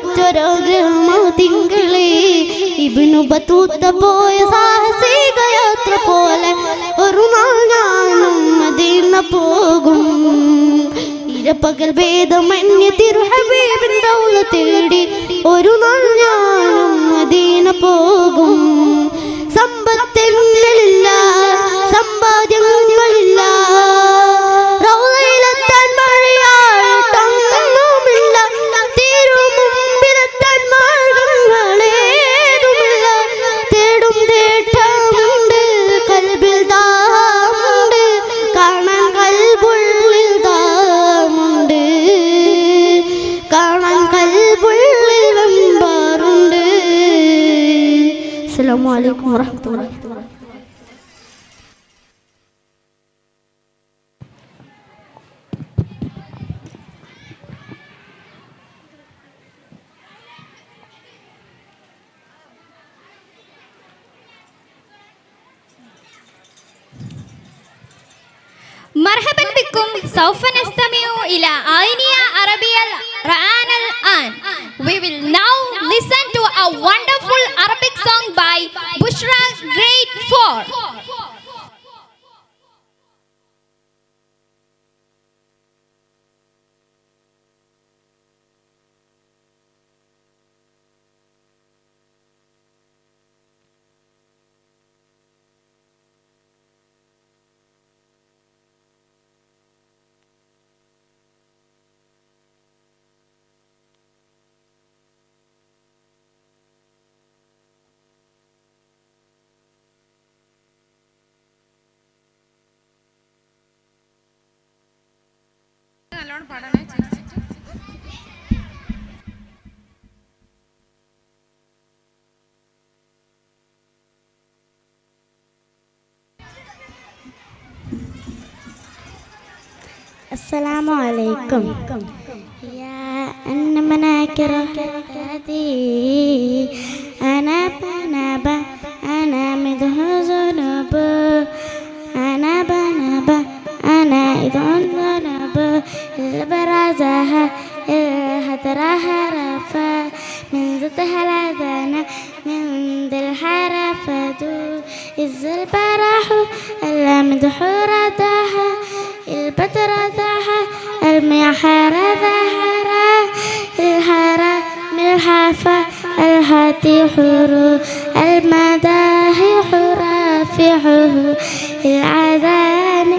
കുറിച്ചൊരാഗ്രഹമോ തിങ്കളേ. Ibnu Battuta പോയ സാഹസിക യാത്ര പോലെ ഒരു നാൾ ഞാനും മദീന പോകും. ഇരപ്പകൽ ഭേദമന്യ തിരുഹബീബിൻ ദൗല തേടി ഒരു നാൾ ഞാനും മദീന പോകും. സമ്പത്തില്ല, സമ്പാദ്യങ്ങളില്ല, റൗളയിലെത്താൻ വഴിയായിട്ടൊന്നുമില്ല, തിരുമുമ്പിലെത്താൻ മാർഗങ്ങളേതുമില്ല. തേടും തേട്ടമുണ്ട്, കൽബിൽ ദാമുണ്ട്, കാണാൻ കൽബുള്ളിൽ ദാമുണ്ട്, കാണാൻ കൽബുള്ളിൽ വെമ്പാറുണ്ട്. അസ്സലാമു അലൈക്കും വറഹ്മത്തുള്ളാഹി. مرحبا بكم. سوف نستمع إلى آينية عربية رآن الآن. We will now listen to a wonderful Arabic song by Bushra Grade 4. السلام عليكم يا أن مناكر هذه أنا بنبا أنا مده ذنب أنا بنبا أنا إذن ذنب البرازها الهدرها رفا من زدها الأذان من ذي الحرفة إذ البراح المدح ردها البدر ضحى المحر ظهرا الهرى ملحفة الهاتي حرو المداهي رافعه العذان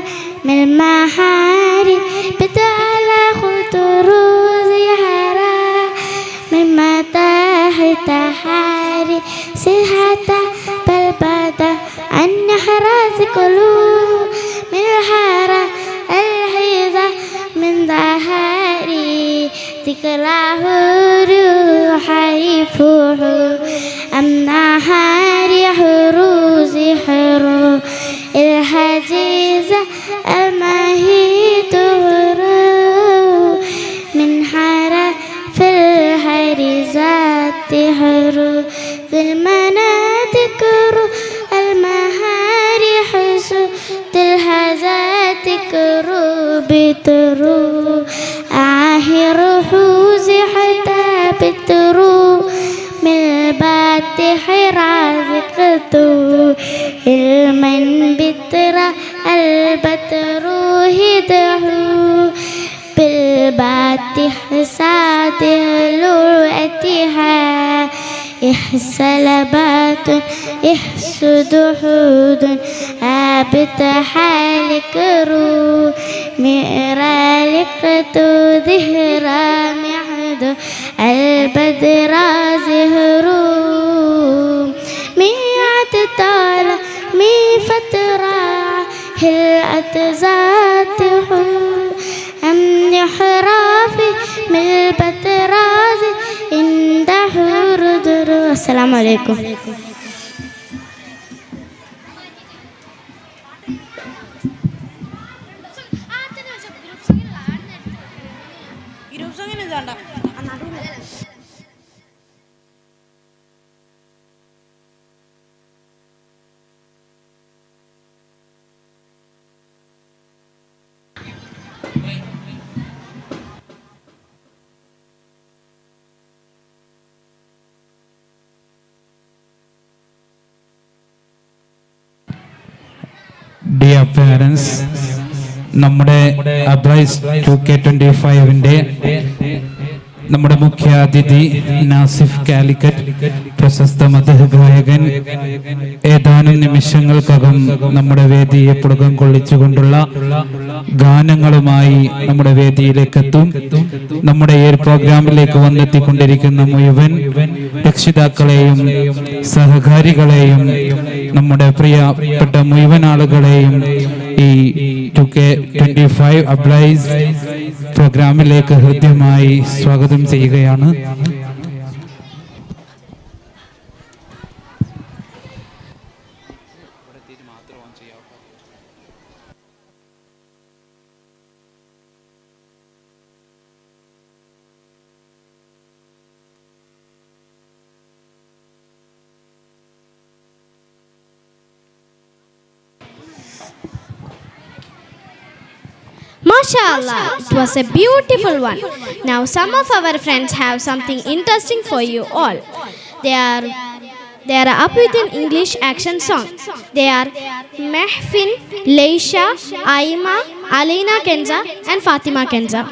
من المحاري بتعلى خطر زهرا من متاح تحاري صحة بالبدا عن حراس قلوب من الحارة الحيضة من ظهري ذكره روحي فوح أم نهاري حروز حرو الحجيزة المهيد حرو من حارة في الحريزات حرو ذي المناطق المهاري حسو الهزات بترو آهر حوز حتى بترو من البات حرازقتو المن بترى البترو هدهو بالبات حساد لوعتها إحسلبات إحسد حود آبت حالك رو مئرالك ظهرا معد البدر زهرو مئات طالع مي فترة هلأت ذاته أم يحرافي من البتراز عند حردر. السلام عليكم. Dear parents, നമ്മുടെ അബ്രൈസ് 2K25-ന്റെ നമ്മുടെ മുഖ്യ അതിഥി നാസിഫ് കാലിക്കറ്റ്, പ്രശസ്ത മദ്ഹ് ഗായകൻ, ഏതാനും നിമിഷങ്ങൾക്കകം നമ്മുടെ വേദിയെ പുളകം കൊള്ളിച്ചുകൊണ്ടുള്ള ഗാനങ്ങളുമായി നമ്മുടെ വേദിയിലേക്ക് എത്തും. നമ്മുടെ ഈ പ്രോഗ്രാമിലേക്ക് വന്നെത്തിക്കൊണ്ടിരിക്കുന്ന മുഴുവൻ രക്ഷിതാക്കളെയും സഹകാരികളെയും നമ്മുടെ പ്രിയപ്പെട്ട മുഴുവൻ ആളുകളെയും ഈ 2K25 അബ്ലൈസ് പ്രോഗ്രാമിലേക്ക് ഹൃദ്യമായി സ്വാഗതം ചെയ്യുകയാണ്. MashaAllah, it was a beautiful one. Now some of our friends have something interesting for you all. They are up with an English action song. They are Mehfin, Leisha, Aima, Alina Kenza and Fatima Kenza.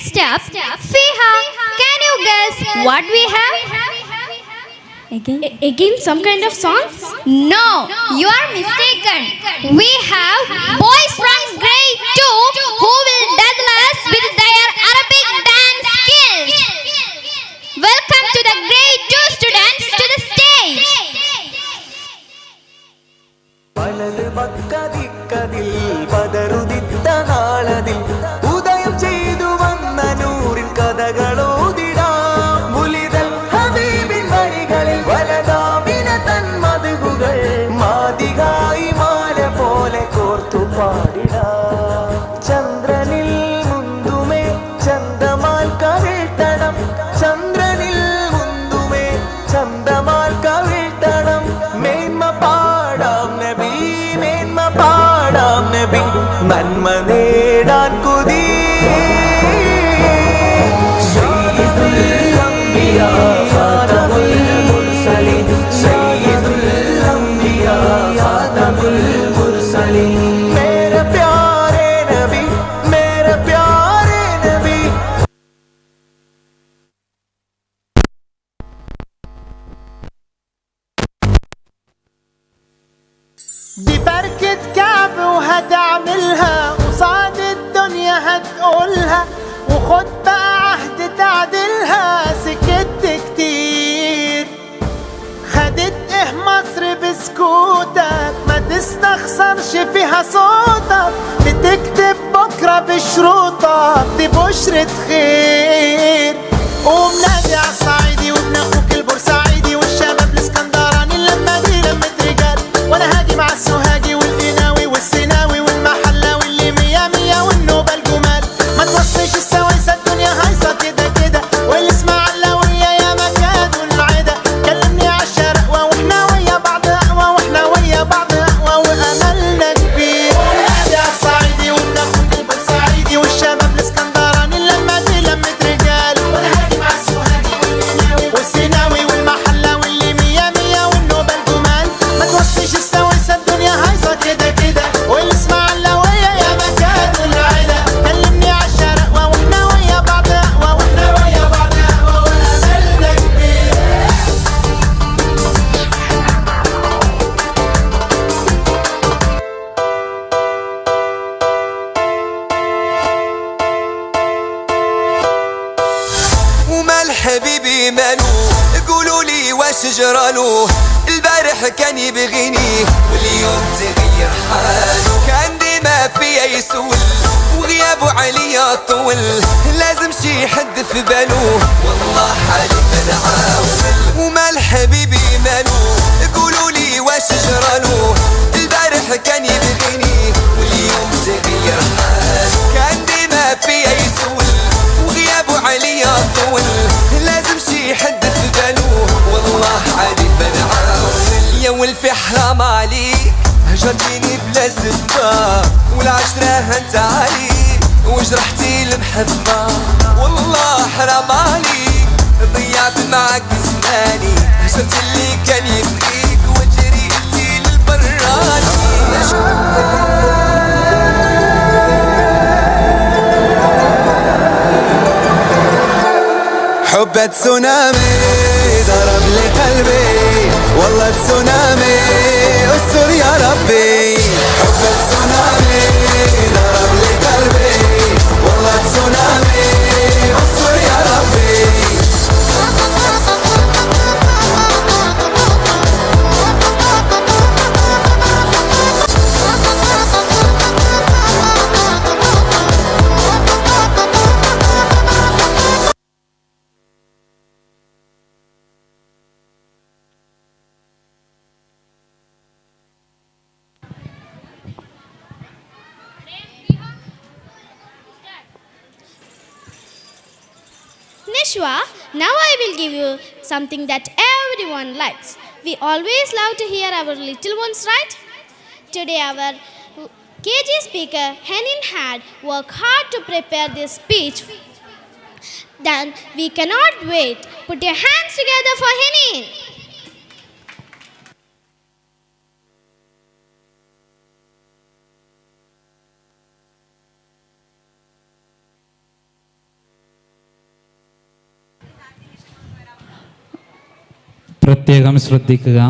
Next up, Fiha, can you guess what we have? Again, some kind of song? No, you are mistaken. We have boys from grade 2 who will dazzle us with their Arabic dance skills. Welcome to the grade 2 students to the stage. ചന്ദ്രനിൽ മുന്തുമേ ചന്ദമാൽ കവിഴ്ത്തണം ചന്ദ്രനിൽ മുന്തുമേ ചന്ദമാൽ കവിഴ്ത്തണം മേന്മ പാടാം നബി നന്മ നേടാൻ കൊതി بفركة كعب وهتعملها قصاد الدنيا هتقولها وخد بقى عهد تعدلها سكت كتير خدت ايه مصر بسكوتك ما تستخسرش فيها صوتك بتكتب بكرة بشروطك دي بشرة خير قوم نادي عالصعيدي وابن اخوك البورسعيدي والشباب الاسكندراني اللمة دي لمة رجال وانا هاجي مع السوهاجي والقناوي والسيناوي والمحلاوي اللي مية مية والنوبة الجمال ما توصيش السوايسة الدنيا هايصة كده كده والاسماعيلاوية يا مكاد والعدا كلمني عالشرقوة واحنا ويا بعض اقوى واحنا ويا بعض اقوى واملنا كبير نادي عالصعيدي وابن اخوك البورسعيدي والشباب الاسكندراني اللمة دي لمة رجال وانا هاجي مع السوهاجي والقناوي والسيناوي والمحلاوي اللي مية مية والنوبة الجمال ما توصيش السوايسة الدنيا هايصة كده كده والاسماعيلاوية يا مكان والعلا كلمني عالشرقوة واحنا ويا بعض اقوى واحنا ويا بعض اقوى واملنا كبير ومال حبيبي مالو قولوا لي واش جرالو البارح كان يبغيني واليوم تغير حالو كان ديما فيا يسول وغيابه عليا طول لازم شي حد في بالو والله حالي منعاول ومال حبيبي مالو قولوا لي واش جرالو البارح كان يبغيني واليوم تغير حالو كان ديما فيا يسول وغيابه عليا طول لازم شي حد في بالو والله عادي بنعاول يا ولفي حرام عليك هجرتيني بلا سبة والعشرة هنت عليك وجرحتي المحبة والله حرام عليك ضيعت معك زماني هجرت اللي كان يبغيك وجريتي للبراني حب تسونامي ضرب لي قلبي والله تسونامي استر يا ربي حب تسونامي ضرب لي قلبي والله تسونامي استر يا ربي Nishwa, now I will give you something that everyone likes. We always love to hear our little ones, right? Today our KG speaker Henin had worked hard to prepare this speech. Then we cannot wait. Put your hands together for Henin. പ്രത്യേകം ശ്രദ്ധിക്കുക.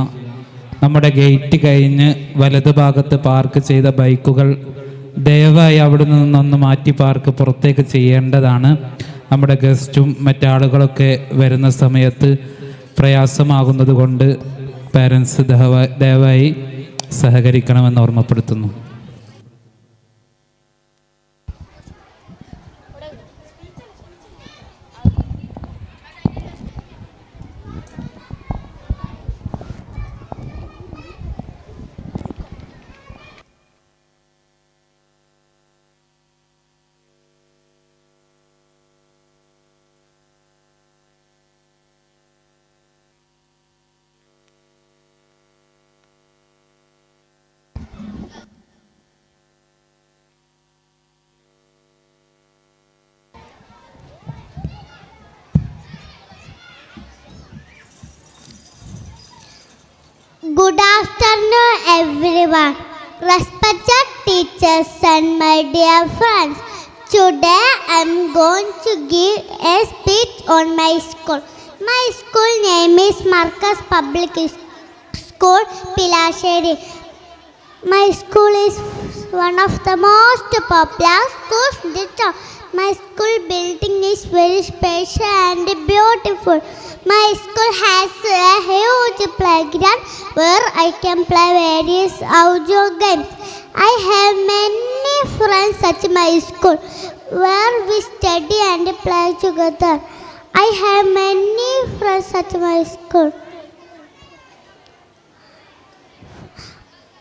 നമ്മുടെ gate കഴിഞ്ഞ് വലതു ഭാഗത്ത് park ചെയ്ത ബൈക്കുകൾ ദയവായി അവിടെ നിന്നൊന്ന് മാറ്റി പാർക്ക് പുറത്തേക്ക് ചെയ്യേണ്ടതാണ്. നമ്മുടെ ഗസ്റ്റും മറ്റാളുകളൊക്കെ വരുന്ന സമയത്ത് പ്രയാസമാകുന്നത് കൊണ്ട് പാരൻസ് ദയവായി സഹകരിക്കണമെന്ന് ഓർമ്മപ്പെടുത്തുന്നു. Good afternoon, everyone. Respected teachers and my dear friends. Today I am going to give a speech on my school. My school name is Marcus Public School, Pilasheri. My school is one of the most popular schools in the town. My school building is very special and beautiful. My school has a huge playground where I can play various outdoor games. I have many friends at my school where we study and play together. I have many friends at my school.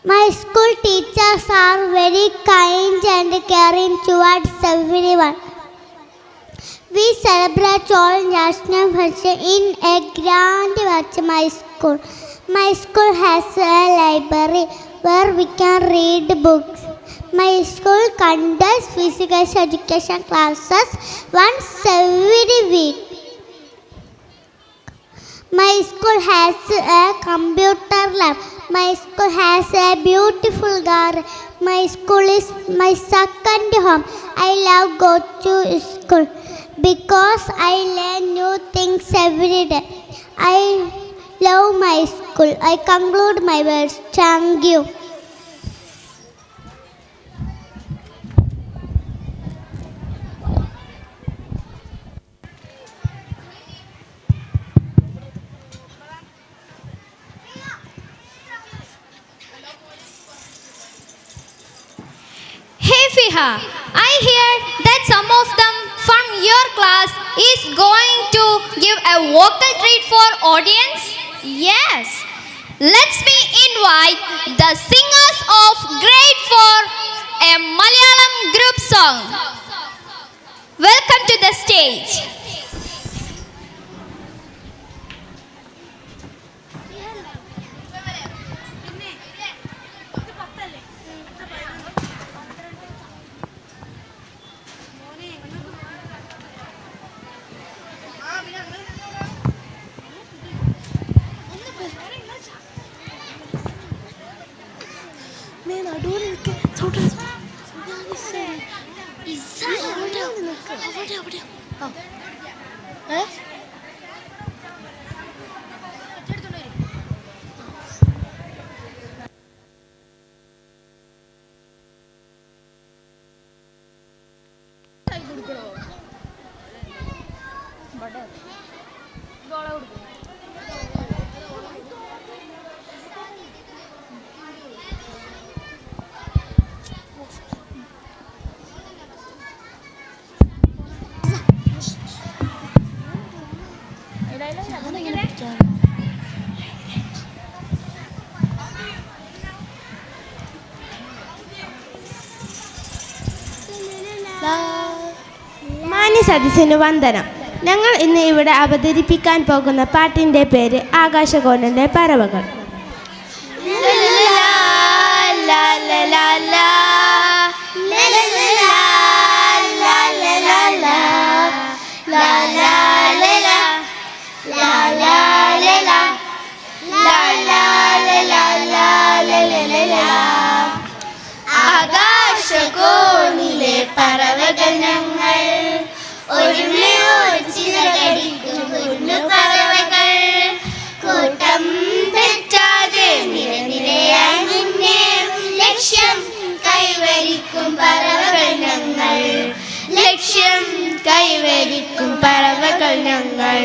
My school teachers are very kind and caring towards everyone. We celebrate all national functions in a grand way at my school. My school has a library where we can read books. My school conducts physical education classes once every week. My school has a computer lab. My school has a beautiful garden. My school is my second home. I love go to school because I learn new things every day. I love my school. I conclude my words. Thank you. Hey Fiha, I hear that some of them from your class is going to give a vocal treat for audience. Yes, let's me invite the singers of grade 4 a Malayalam group song. Welcome to the stage. മാന്യ സദസ്സിന് വന്ദനം. ഞങ്ങൾ ഇന്ന് ഇവിടെ അവതരിപ്പിക്കാൻ പോകുന്ന പാട്ടിൻ്റെ പേര് ആകാശഗോളന്റെ പറവകൾ. ആകാശകോണിലെ പറവകൾ ഞങ്ങൾ, ഒരുമയോട് ചിറകടിക്കും കുഞ്ഞു പറവകൾ, കൂട്ടം കൈവരിക്കും പറവകൾ ഞങ്ങൾ.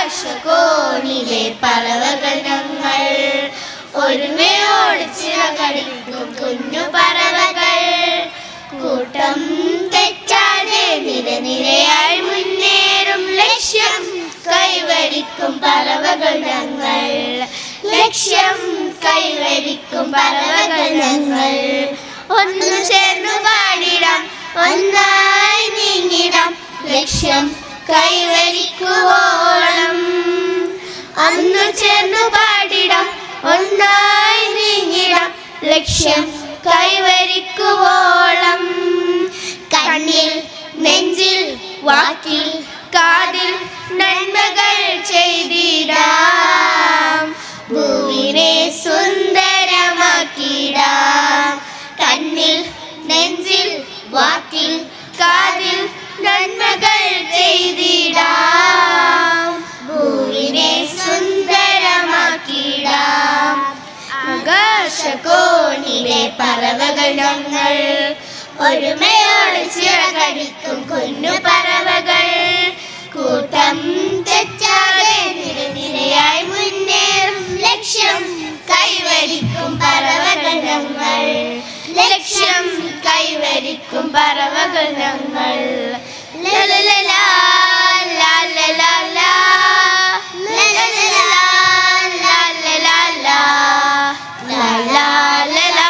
ആകാശകോണിലെ പറവകൾ ഞങ്ങൾ, ഒരുമയോട് ചിറകടിക്കും കുഞ്ഞു പറവകൾ. കൂട്ടം തെറ്റാതെ നിരനിരയായി മുന്നേറും ലക്ഷ്യം കൈവരിക്കും പറവകൾ ഞങ്ങൾ. ലക്ഷ്യം കൈവരിക്കും പറവകൾ ഞങ്ങൾ. ഒന്നു ചേർന്നു പാടിടാം, ഒന്നായി നീങ്ങിടാം, ലക്ഷ്യം കൈവരിക്കുവോളം. ഒന്നു ചേർന്നു പാടിടാം, ഒന്നായി നീങ്ങിടാം, ലക്ഷ്യം കൈവരിക്കുവോളം. കണ്ണിൽ നെഞ്ചിൽ വാക്കിൽ കാതിൽ നന്മകൾ ചെയ്തിടാം, ഭൂവിനെ സുന്ദരമാക്കിടാം. കണ്ണിൽ നെഞ്ചിൽ വാക്കിൽ കാതിൽ നന്മകൾ ചെയ്തിടാം, ഭൂവിനെ സുന്ദരമാക്കിടാം. ആകാശകോണിലെ പറവകൾ ഞങ്ങൾ, ഒരുമയോട് ചിറകടിക്കും കുഞ്ഞു പറവകൾ. കൂട്ടം തെറ്റാതെ നിരനിരയായി മുന്നേറും ലക്ഷ്യം കൈവരിക്കും പറവകൾ ഞങ്ങൾ. ലക്ഷ്യം കൈവരിക്കും പറവകൾ ഞങ്ങൾ. ലലലലാ ലലലലാ ലലലലാ ലലലലാ ലലലലാ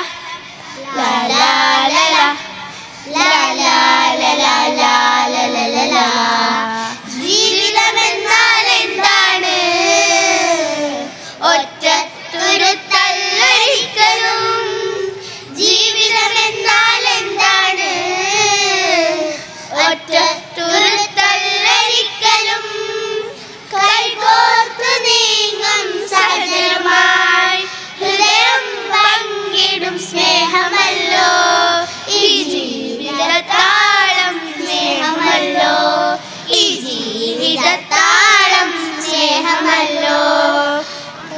ലലലലാ ലലലലാ. ജീവിതമെന്നാൽ എന്താണ്? ഒറ്റ തുരുത്തല്ലൊരിക്കലും. ജീവിതമെന്നാൽ എന്താണ്? ഒറ്റ തുരുത്തല്ലൊരിക്കലും. കൈകോർത്തു നീങ്ങും സഹജമായി ഹൃദയം പങ്കിടും സ്നേഹമല്ലോ ഈ ജീവിതത്താളം. സ്നേഹമല്ലോ ഈ ജീവിതത്താളം. സ്നേഹമല്ലോ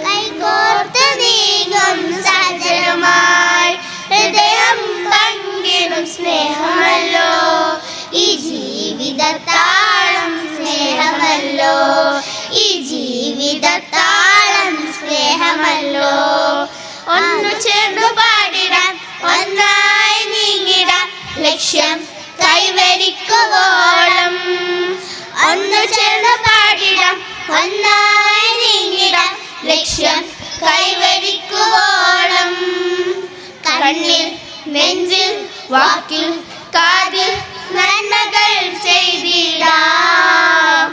കൈകോർത്ത് നീങ്ങും സഹജമായി ഹൃദയം പങ്കിടും സ്നേഹമല്ലോ ഈ ജീവിതത്താളം. സ്നേഹമല്ലോ ഈ ജീവിതത്താളം. സ്നേഹമല്ലോ ഒന്നു ചേർന്നു പാടിടാം, ഒന്നായി നീങ്ങിടാം, ലക്ഷ്യം കൈവരിക്കുവോളം. ഒന്നു ചേർന്ന് പാടിടാം, ഒന്നായി നീങ്ങിടാം, ലക്ഷ്യം കൈവരിക്കുവോളം. കണ്ണിൽ നെഞ്ചിൽ വാക്കിൽ കാതിൽ നന്മകൾ ചെയ്തിടാം,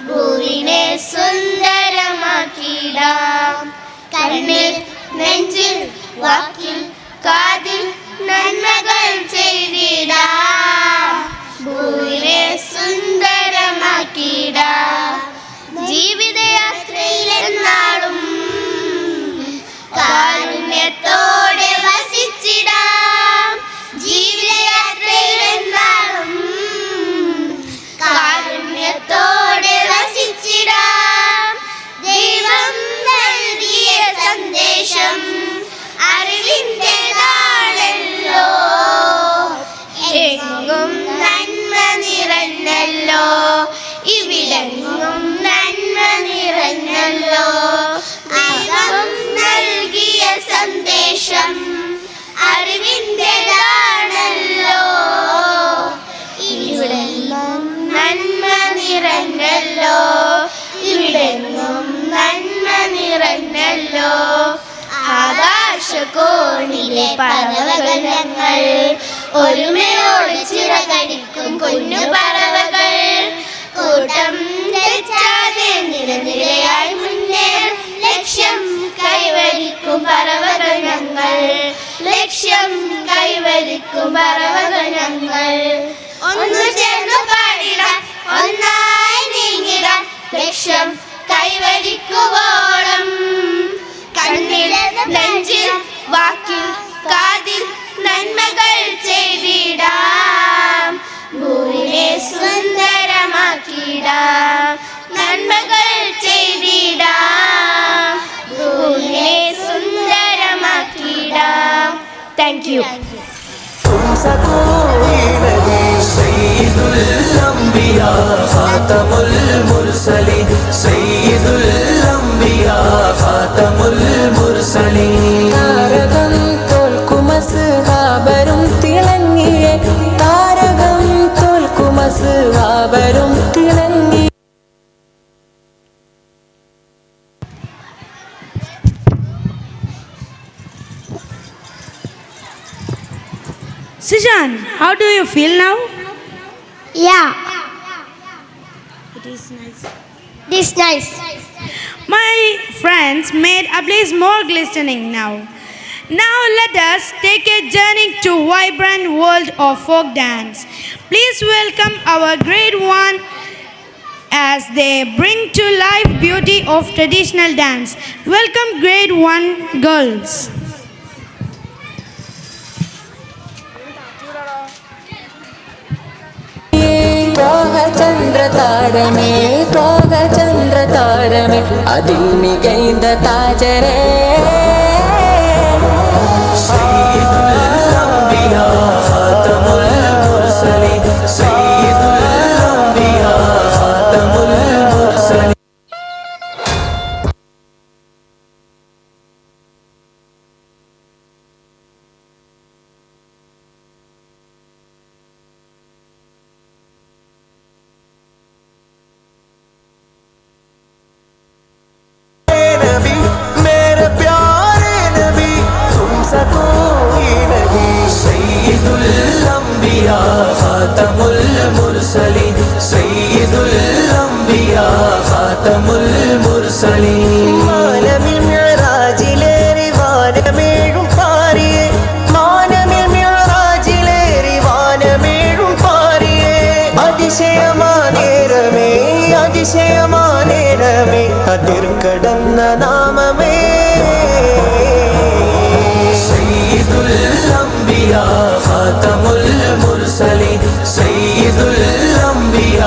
ഭൂവിനെ സുന്ദരമാക്കിടാം. കണ്ണിൽ നെഞ്ചിൽ വാക്കിൽ കാതിൽ നന്മകൾ ചെയ്തിടാം, ഭൂവിനെ സുന്ദരമാക്കിടാം. ജീവിതയാത്രയിൽ എന്നാളും കാരുണ്യത്തോടെ വസിച്ചിടാം. ജീവിതയാത്രയിൽ എന്നാളും കാരുണ്യത്തോടെ വസിച്ചിടാം. ദൈവം നൽകിയ സന്ദേശം അറിവിൻ്റെതാണല്ലോ, എങ്ങും നന്മ നിറഞ്ഞല്ലോ, ഇവിടെങ്ങും നന്മ നിറഞ്ഞല്ലോ. ദൈവം നൽകിയ സന്ദേശം അറിവിൻ്റെതാണല്ലോ, ഇവിടെങ്ങും നന്മ നിറഞ്ഞല്ലോ, ഇവിടെങ്ങും നന്മ നിറഞ്ഞല്ലോ. ആകാശകോണിലെ പറവകൾ ഞങ്ങൾ, ഒരുമയോട് ചിറകടിക്കും കുഞ്ഞു പറവകൾ. കൂട്ടം തെറ്റാതെ നിരനിരയായി മുന്നേറും ലക്ഷ്യം കൈവരിക്കും പറവകൾ ഞങ്ങൾ. ലക്ഷ്യം കൈവരിക്കും പറവകൾ ഞങ്ങൾ. ഒന്നു ചേർന്നു പാടിടാം, ഒന്നായി നീങ്ങിടാം, ലക്ഷ്യം കൈവരിക്കുവോളം. കണ്ണിൽ നെഞ്ചിൽ വാക്കിൽ കാതിൽ നന്മകൾ ചെയ്തിടാം, you. Sijan, how do you feel now? Yeah, It is nice. it is nice. My friends made a place more glistening now. Now let us take a journey to vibrant world of folk dance. Please welcome our grade 1 as they bring to life beauty of traditional dance. Welcome grade 1 girls. चंद्र तारमे अदिल मिगैंद ताजरे അതിർക്കടന്ന നാമമേ സയ്യിദുൽ അംബിയ ഖാതമുൽ മുർസലീൻ സയ്യിദുൽ അംബിയ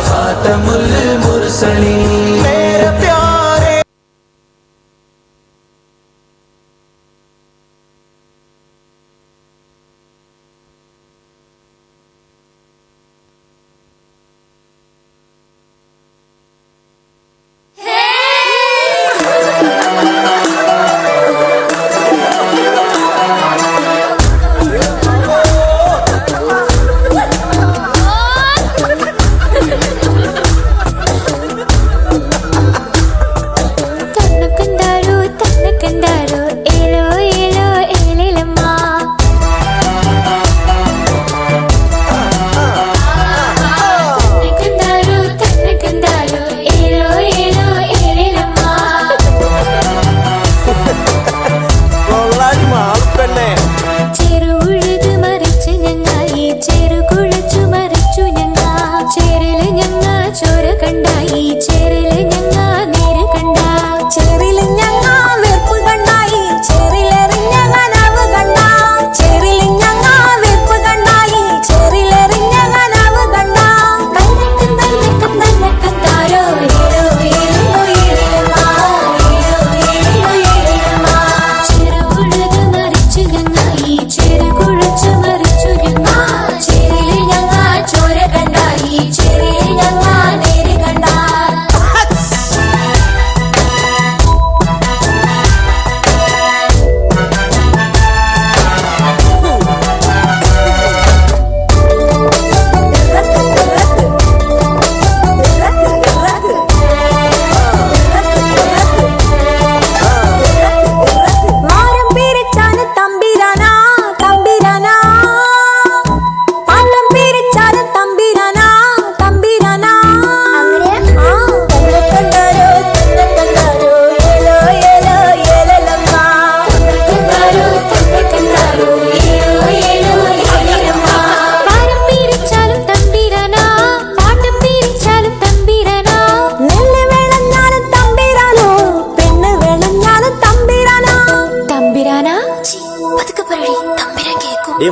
ഖാതമുൽ മുർസലീൻ മേരെ പ്യാരെ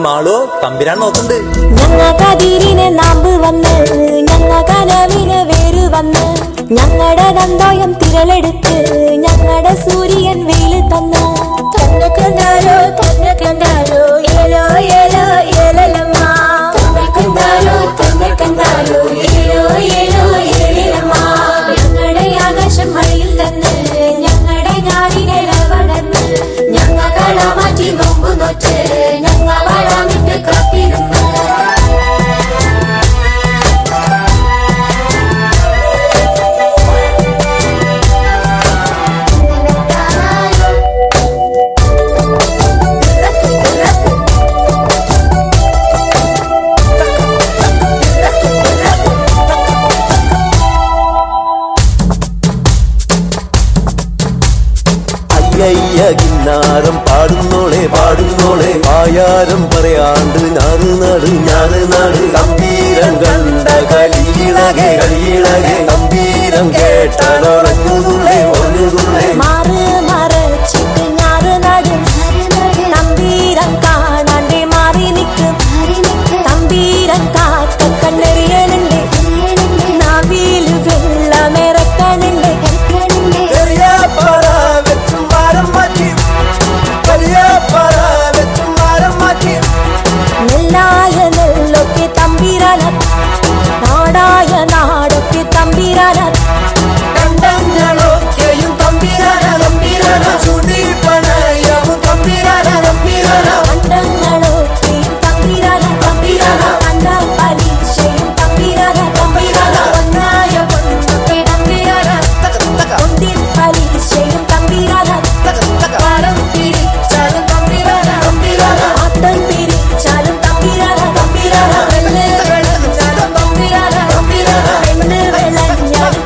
മാളോ തമ്പിരാൻ നോക്കുന്നുണ്ട്. ഞങ്ങൾക്കതിരിനെ നാമ്പ് വന്ന് ഞങ്ങ കനവിന് വേര് വന്ന് ഞങ്ങളുടെ ഗന്ധോയം തിരളെടുത്ത് ഞങ്ങളുടെ സൂര്യൻ വെയില് തന്ന് തന്നെ കണ്ടാലോ ഏല തോറ്റ് ഞങ്ങൾ വളമിട്ട് കാത്തിരുന്നു. കിന്നാരം പാടുന്നോളെ പാടുന്നോളെ ആയാരം പറയാണ്ട് ഞാറ് നാട് ഞാറ് നാട് ഗംഭീരം കണ്ട കളിയിളകെ കളിയിളകെ ഗംഭീരം കേട്ടാലൊറങ്ങുന്നുള്ളേ ഒഴുകുള്ളേ മാറ് മറച്ചിട്ട് ഞാറ് നാട് തമ്പീരം കാണാണ്ട് മാറി നിൽക്കും. തമ്പീരം കാക്ക കണ്ണെറിയലുണ്ട്, നാവിൽ വെള്ളമിറക്കലുണ്ട്. നെല്ലായ നെല്ലൊക്കെ തമ്പീരാന, നാടായ നാടൊക്കെ തമ്പീരാന. കണ്ടങ്ങളൊക്കെയും തമ്പീരാന തമ്പീരാന ചുടിപ്പണയവും തമ്പീരാന തമ്പീരാന കണ്ടങ്ങളൊക്കെയും തമ്പീരാന തമ്പീരാന. കണ്ട പരീക്ഷയും തമ്പീരാന തമ്പീരാന. ഒന്നായ കൊണ്ടൊക്കെ തമ്പീരാന, ഒന്നിൽ പരീക്ഷയും തമ്പീരാന. പാടം പിരിച്ചാലും തമ്പീരാന തമ്പീരാന, ആട്ടം പിരിച്ചാലും തമ്പീരാന തമ്പീരാന. വെള്ളിൽ വിളഞ്ഞാലും തമ്പീരാന തമ്പീരാന, പെണ്ണ് വിളഞ്ഞാലും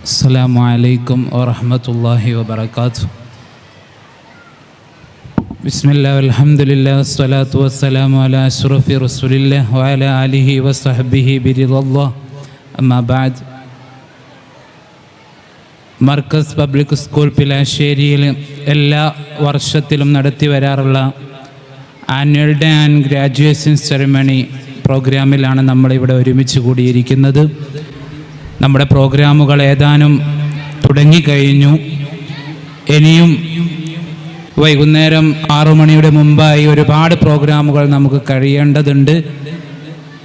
അസ്സലാമു അലൈക്കും വറഹ്മത്തുള്ളാഹി വബറകാതുഹു. ബിസ്മില്ലാഹി വൽഹംദുലില്ലാഹി വസ്സലാത്തു വസ്സലാമു അലാ അഷ്റഫി റസൂലില്ലാഹി വഅലാ ആലിഹി വസ്സഹ്ബിഹി ബിറിദല്ലാഹ്. അമ്മാ ബഅദ്. മർക്കസ് പബ്ലിക് സ്കൂൾ പിലാശ്ശേരിയിൽ എല്ലാ വർഷത്തിലും നടത്തി വരാറുള്ള annual day and graduation ceremony പ്രോഗ്രാമിലാണ് നമ്മളിവിടെ ഒരുമിച്ച് കൂടിയിരിക്കുന്നത്. നമ്മുടെ പ്രോഗ്രാമുകൾ ഏതാനും തുടങ്ങിക്കഴിഞ്ഞു. ഇനിയും വൈകുന്നേരം 6 മണിയുടെ മുമ്പായി ഒരുപാട് പ്രോഗ്രാമുകൾ നമുക്ക് കഴിയേണ്ടതുണ്ട്.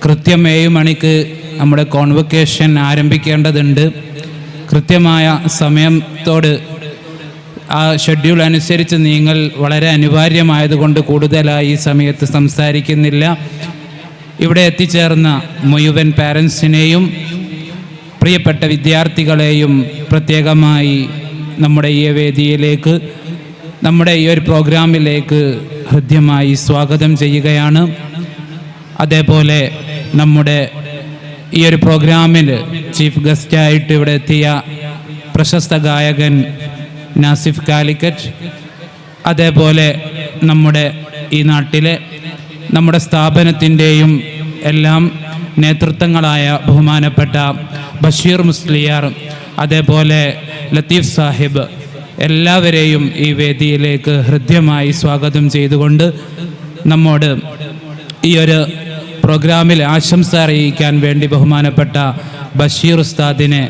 കൃത്യം 7 മണിക്ക് നമ്മുടെ കോൺവൊക്കേഷൻ ആരംഭിക്കേണ്ടതുണ്ട്. കൃത്യമായ സമയത്തോട് ആ ഷെഡ്യൂൾ അനുസരിച്ച് നീങ്ങൽ വളരെ അനിവാര്യമായതുകൊണ്ട് കൂടുതലായി ഈ സമയത്ത് സംസാരിക്കുന്നില്ല. ഇവിടെ എത്തിച്ചേർന്ന മുഴുവൻ പാരൻസിനെയും പ്രിയപ്പെട്ട വിദ്യാർത്ഥികളെയും പ്രത്യേകമായി നമ്മുടെ ഈ വേദിയിലേക്ക്, നമ്മുടെ ഈ ഒരു പ്രോഗ്രാമിലേക്ക് ഹൃദ്യമായി സ്വാഗതം ചെയ്യുകയാണ്. അതേപോലെ നമ്മുടെ ഈ ഒരു പ്രോഗ്രാമിൽ ചീഫ് ഗസ്റ്റായിട്ട് ഇവിടെ എത്തിയ പ്രശസ്ത ഗായകൻ നാസിഫ് കാലിക്കറ്റ്, അതേപോലെ നമ്മുടെ ഈ നാട്ടിലെ നമ്മുടെ സ്ഥാപനത്തിൻ്റെയും എല്ലാം നേതൃത്വങ്ങളായ ബഹുമാനപ്പെട്ട ബഷീർ മുസ്ലിയാർ, അതേപോലെ ലത്തീഫ് സാഹിബ്, എല്ലാവരെയും ഈ വേദിയിലേക്ക് ഹൃദ്യമായി സ്വാഗതം ചെയ്തുകൊണ്ട് നമ്മോട് ഈ ഒരു പ്രോഗ്രാമിൽ ആശംസ അറിയിക്കാൻ വേണ്ടി ബഹുമാനപ്പെട്ട ബഷീർ ഉസ്താദിനെ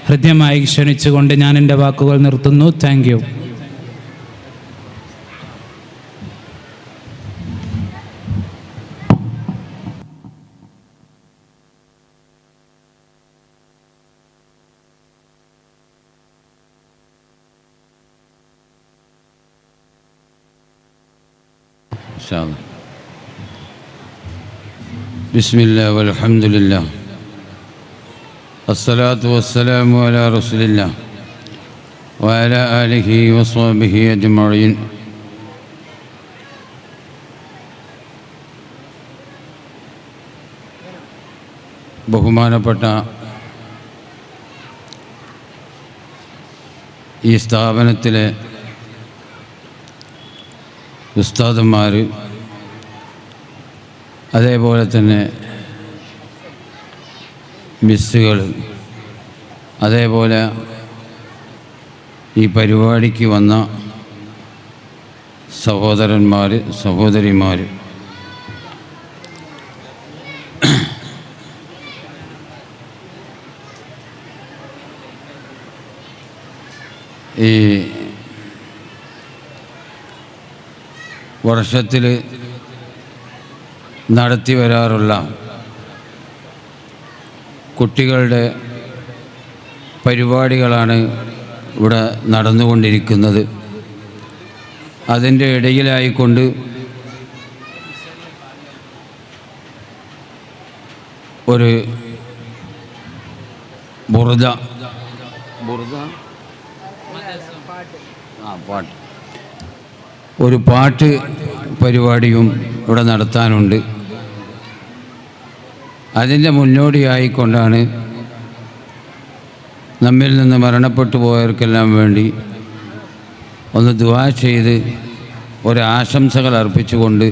ഹൃദ്യമായി ക്ഷണിച്ചുകൊണ്ട് ഞാൻ എൻ്റെ വാക്കുകൾ നിർത്തുന്നു. Thank you. ബിസ്മില്ലാ വൽഹംദുലില്ലാ അസ്സലാത്തു വസ്സലാമു അലാ റസൂലില്ലാ വഅലാ ആലിഹി വസ്വഹ്ബിഹി അജ്മഈൻ. ബഹുമാനപ്പെട്ട ഈ സ്ഥാപനത്തിലെ ഉസ്താദന്മാർ, അതേപോലെ തന്നെ മിസ്സുകൾ, അതേപോലെ ഈ പരിപാടിക്ക് വന്ന സഹോദരന്മാർ, സഹോദരിമാർ, ഈ വർഷത്തിൽ നടത്തി വരാറുള്ള കുട്ടികളുടെ പരിപാടികളാണ് ഇവിടെ നടന്നുകൊണ്ടിരിക്കുന്നത്. അതിൻ്റെ ഇടയിലായിക്കൊണ്ട് ഒരു ഒരു പാട്ട് പരിപാടിയും ഇവിടെ നടത്താനുണ്ട്. അതിൻ്റെ മുന്നോടിയായിക്കൊണ്ടാണ് നമ്മിൽ നിന്ന് മരണപ്പെട്ടു പോയവർക്കെല്ലാം വേണ്ടി ഒന്ന് ദുആ ചെയ്ത് ഒരാശംസകൾ അർപ്പിച്ചുകൊണ്ട്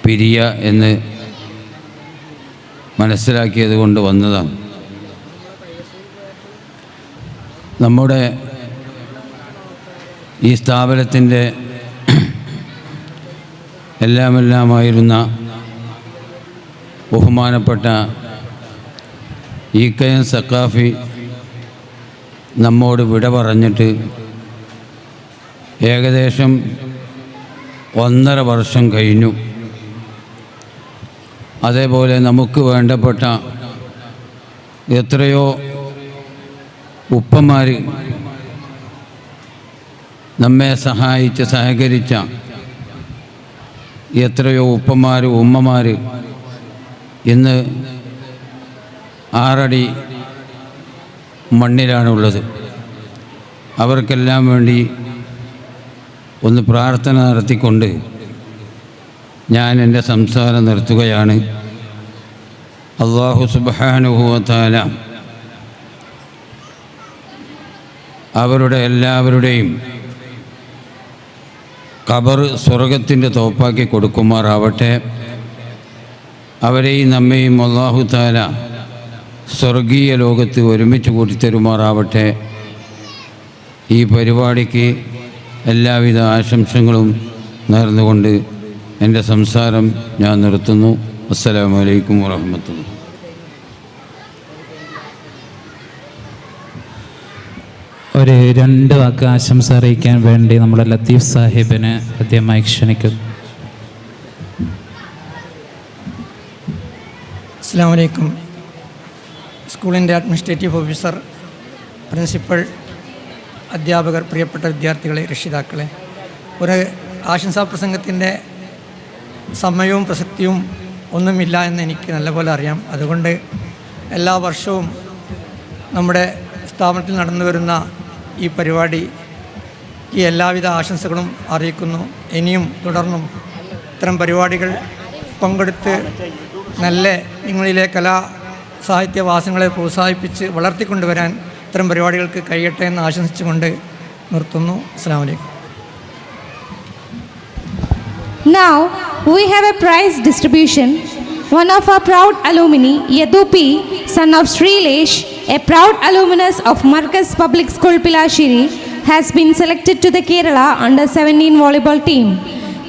പിരിയ എന്ന് മനസ്സിലാക്കിയത് കൊണ്ട് വന്നതാണ്. നമ്മുടെ ഈ സ്ഥാപനത്തിൻ്റെ എല്ലാമായിരുന്ന ബഹുമാനപ്പെട്ട EKM സഖാഫി നമ്മോട് വിട പറഞ്ഞിട്ട് ഏകദേശം 1.5 വർഷം കഴിഞ്ഞു. അതേപോലെ നമുക്ക് വേണ്ടപ്പെട്ട എത്രയോ ഉപ്പമാർ നമ്മെ സഹായിച്ച് സഹകരിച്ച എത്രയോ ഉപ്പമാർ ഉമ്മമാർ ഇന്ന് 6 അടി മണ്ണിലാണുള്ളത്. അവർക്കെല്ലാം വേണ്ടി ഒന്ന് പ്രാർത്ഥന നടത്തിക്കൊണ്ട് ഞാൻ എൻ്റെ സംസാരം നിർത്തുകയാണ്. അല്ലാഹു സുബ്ഹാനഹു വ തആല അവരുടെ എല്ലാവരുടെയും ഖബർ സ്വർഗത്തിൻ്റെ തോപ്പാക്കി കൊടുക്കുമാറാവട്ടെ. അവരെയും നമ്മയും അല്ലാഹു തആല സ്വർഗീയ ലോകത്ത് ഒരുമിച്ച് കൂട്ടിത്തരുമാറാവട്ടെ. ഈ പരിപാടിക്ക് എല്ലാവിധ ആശംസകളും നേർന്നുകൊണ്ട് എൻ്റെ സംസാരം ഞാൻ നിർത്തുന്നു. അസ്സലാമു അലൈക്കും വറഹ്മത്തുള്ളാഹി. ഒരു 2 വാക്ക് ആശംസ അറിയിക്കാൻ വേണ്ടി നമ്മുടെ ലത്തീഫ് സാഹിബിനെ ആദ്യമായി ക്ഷണിക്കുന്നു. അസ്സലാമു അലൈക്കും. സ്കൂളിൻ്റെ അഡ്മിനിസ്ട്രേറ്റീവ് ഓഫീസർ, പ്രിൻസിപ്പൽ, അധ്യാപകർ, പ്രിയപ്പെട്ട വിദ്യാർത്ഥികളെ, രക്ഷിതാക്കളെ, ഒരു ആശംസാ പ്രസംഗത്തിൻ്റെ സമയവും പ്രസക്തിയും ഒന്നുമില്ല എന്ന് എനിക്ക് നല്ലപോലെ അറിയാം. അതുകൊണ്ട് എല്ലാ വർഷവും നമ്മുടെ സ്ഥാപനത്തിൽ നടന്നു വരുന്ന ഈ പരിപാടി ഈ എല്ലാവിധ ആശംസകളും അറിയിക്കുന്നു. ഇനിയും തുടർന്നും ഇത്തരം പരിപാടികൾ പങ്കെടുത്ത് നല്ല നിങ്ങളിലെ കലാ സാഹിത്യവാസങ്ങളെ പ്രോത്സാഹിപ്പിച്ച് വളർത്തിക്കൊണ്ടുവരാൻ ഇത്തരം പരിപാടികൾക്ക് കഴിയട്ടെ എന്ന് ആശംസിച്ചുകൊണ്ട് നിർത്തുന്നു. അസ്സലാമു അലൈക്കും. Now we have a prize distribution. One of our proud alumni, Yadu P, son of Srilesh, a proud alumnus of Marcus Public School Pilashiri, has been selected to the Kerala Under-17 volleyball team.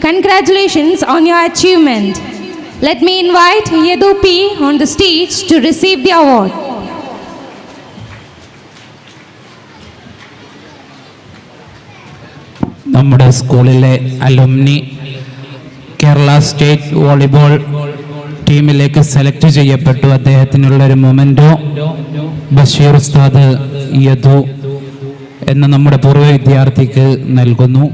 Congratulations on your achievement. Let me invite Yadu P on the stage to receive the award. നമ്മുടെ സ്കൂളിലെ alumni Kerala state volleyball ടീമിലേക്ക് select ചെയ്യപ്പെട്ടു. അദ്ദേഹത്തിനുള്ളൊരു memento Basheer ഉസ്താദ് യദു എന്ന നമ്മുടെ പൂർവ്വ വിദ്യാർത്ഥിക്ക് നൽകുന്നു.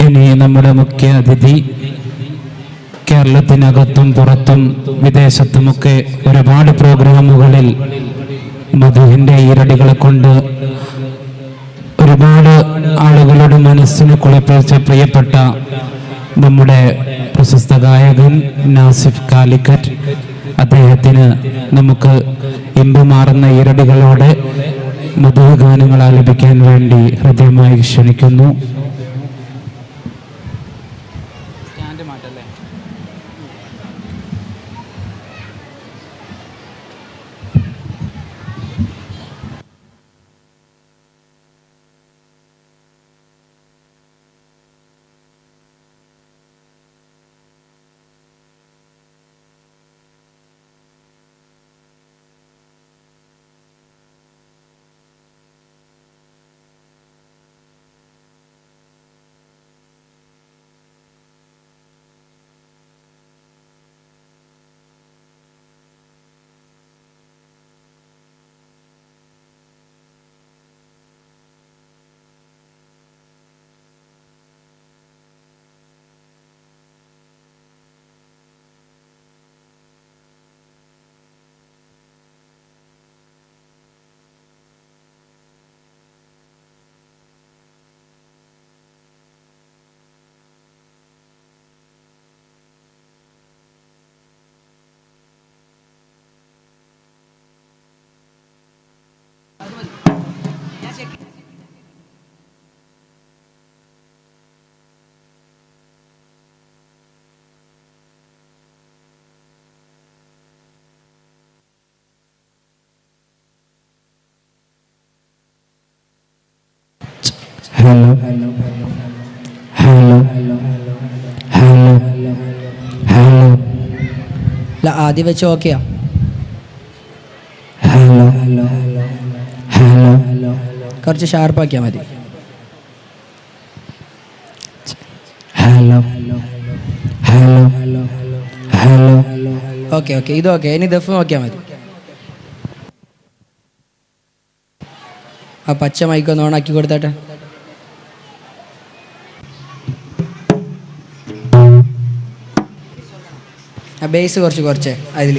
ഇനി നമ്മുടെ മുഖ്യ അതിഥി കേരളത്തിനകത്തും പുറത്തും വിദേശത്തുമൊക്കെ ഒരുപാട് പ്രോഗ്രാമുകളിൽ മധുവിൻ്റെ ഈരടികളെ കൊണ്ട് ഒരുപാട് ആളുകളുടെ മനസ്സിന് കുളിപ്പിച്ച പ്രിയപ്പെട്ട നമ്മുടെ പ്രശസ്ത ഗായകൻ നാസിഫ് കാലിക്കറ്റ്, അദ്ദേഹത്തിന് നമുക്ക് ഇമ്പമാർന്ന ഈരടികളോടെ മധു ഗാനങ്ങൾ ആലപിക്കാൻ വേണ്ടി ഹൃദയമായി ക്ഷണിക്കുന്നു. Hello hello hello hello. അല്ല ആദ്യം വെച്ച് ഓക്കെയാ. ഹലോ ഹലോ ഹലോ കുറച്ച് ഷാർപ്പാക്കിയാൽ മതി. Hello hello hello okay okay ഇത് ഓക്കെ. ഇനി ദഫ് നോക്കിയാൽ മതി. ആ പച്ച മൈക്കൊന്ന് ഓണാക്കി കൊടുത്താട്ടെ. ആ ബേസ് കുറച്ച് അതിൽ.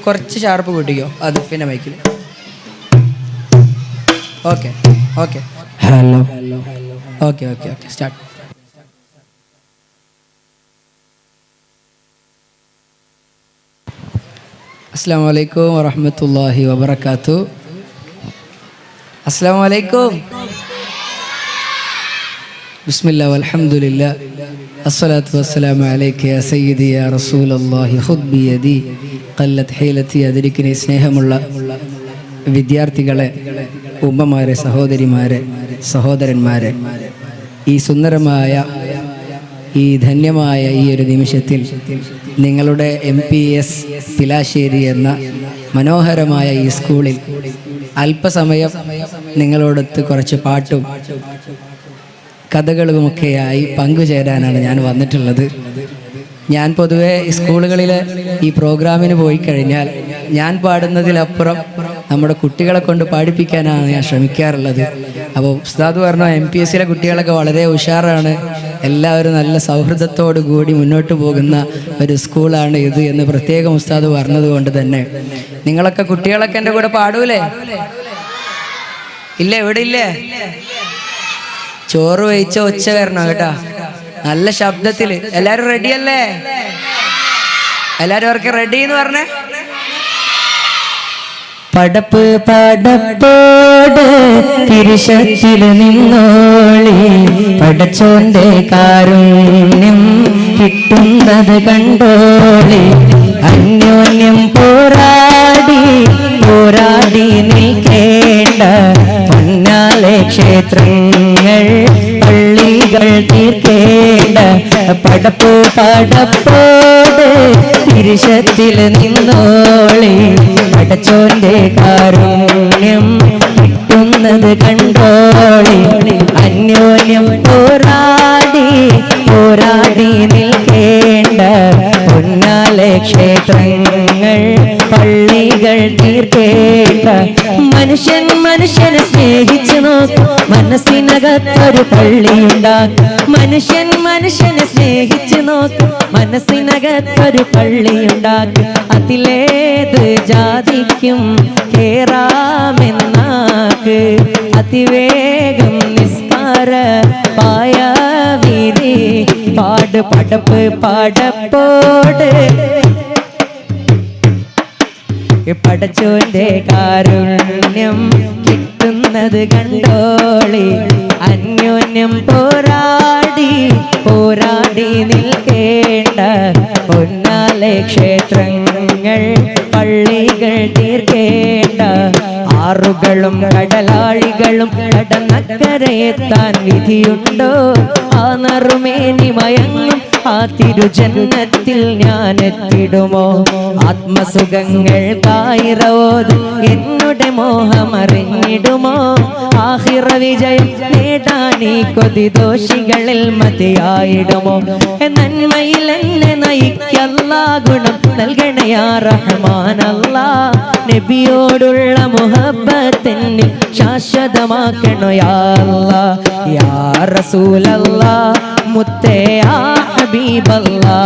കുറച്ച് ഷാർപ്പ് കൂട്ടിക്കോ അത് പിന്നെ മൈക്കിൽ. Okay okay hello okay okay okay start. അസ്സലാമു അലൈക്കും വറഹ്മത്തുള്ളാഹി വബറകാതുഹു. അസ്സലാമു അലൈക്കും. ബിസ്മില്ലാ വൽഹംദുലില്ലാ അസ്സലാത്തു വസ്സലാമു അലൈക യാ സയ്യിദി യാ റസൂലല്ലാഹി ഖുദ് ബിയദി ഖല്ലത് ഹീലതി. അതിരിക്കുന്ന സ്നേഹമുള്ള വിദ്യാർത്ഥികളെ, ഉമ്മമാരെ, സഹോദരിമാരെ, സഹോദരന്മാരെ, ഈ സുന്ദരമായ ഈ ധന്യമായ ഈ ഒരു നിമിഷത്തിൽ നിങ്ങളുടെ MPS പിലാശ്ശേരി എന്ന മനോഹരമായ ഈ സ്കൂളിൽ അല്പസമയം നിങ്ങളോടൊത്ത് കുറച്ച് പാട്ടും കഥകളുമൊക്കെയായി പങ്കുചേരാനാണ് ഞാൻ വന്നിട്ടുള്ളത്. ഞാൻ പൊതുവെ സ്കൂളുകളിലെ ഈ പ്രോഗ്രാമിന് പോയി കഴിഞ്ഞാൽ ഞാൻ പാടുന്നതിലപ്പുറം നമ്മുടെ കുട്ടികളെ കൊണ്ട് പാടിപ്പിക്കാനാണ് ഞാൻ ശ്രമിക്കാറുള്ളത്. അപ്പോൾ ഉസ്താദ് പറഞ്ഞു MPSലെ കുട്ടികളൊക്കെ വളരെ ഉഷാറാണ്, എല്ലാവരും നല്ല സൗഹൃദത്തോടു കൂടി മുന്നോട്ട് പോകുന്ന ഒരു സ്കൂളാണ് ഇത് എന്ന് പ്രത്യേകം ഉസ്താദ് പറഞ്ഞതുകൊണ്ട് തന്നെ നിങ്ങളൊക്കെ കുട്ടികളൊക്കെ എൻ്റെ കൂടെ പാടൂലേ? ഇല്ലേ? എവിടെ ഇല്ലേ? ചോറ് വെയിച്ച ഒച്ച വരണം കേട്ടാ, നല്ല ശബ്ദത്തിൽ. എല്ലാരും റെഡിയല്ലേ? എല്ലാരും അവർക്ക് റെഡി എന്ന് പറഞ്ഞേ. പടപ്പ് പടപ്പോട് തിരുശത്തിൽ നിന്നോളി, പടച്ചോന്റെ കാരുണ്യം കിട്ടുന്നത് കണ്ടോളി. അന്യോന്യം പോരാടി പോരാടി നിൽക്കേണ്ട പൊന്നാലെ ക്ഷേത്രങ്ങൾ പള്ളികൾ തീർക്കേണ്ട. പടപ്പ് പടപ്പോട് തിരുശത്തിൽ നിന്നോളി, പടച്ചോന്റെ കാരുണ്യം കിട്ടുന്നത് കണ്ടോളി. അന്യോന്യം പോരാടി പോരാടി നിൽക്കേണ്ട പൊന്നാലെ ക്ഷേത്രങ്ങൾ പള്ളികൾ തീർക്കേണ്ട. മനുഷ്യൻ മനുഷ്യനെ സ്നേഹിച്ചു നോക്കും, മനസ്സിനകത്തൊരു പള്ളിയുണ്ടാക്കും. മനുഷ്യൻ മനുഷ്യനെ സ്നേഹിച്ചു നോക്കും, മനസ്സിനകത്തൊരു പള്ളിയുണ്ടാക്കും. അതിലേത് ജാതിക്കും കേറാമെന്നാക്ക്, അതിവേഗം നിസ്കാര പായ വിധി. പാട് പടപ്പ് പടപ്പോട് പടച്ചോന്റെ കാരുണ്യം കിട്ടുന്നത് കണ്ടോളി. അന്യോന്യം പോരാടി പോരാടി നിൽക്കേണ്ട പൊന്നാലെ ക്ഷേത്രങ്ങൾ പള്ളികൾ തീർക്കേണ്ട. ആറുകളും കടലാഴികളും കടന്നക്കരയെത്താൻ വിധിയുണ്ടോ? ആ നറുമേനി മയങ്ങും ആ തിരുജന്നത്തിൽ ഞാൻ എത്തിടുമോ? ആത്മസുഖങ്ങൾ കായിറോത് എന്നുടെ മോഹമറിഞ്ഞിടുമോ? ആഹിറ വിജയം നേടാൻ ഈ കൊതി ദോഷികളിൽ മതിയായിടുമോ? നന്മയിൽ എന്നെ നയിക്കല്ലാ, ഗുണം നൽകണേ യാ റഹ്മാനല്ലാ. നബിയോടുള്ള മുഹബ്ബത്തിനെ ശാശ്വതമാക്കണോ യാ അല്ലാ. യാ റസൂലല്ലാ, മുത്തേ യാ ഹബീബല്ലാ,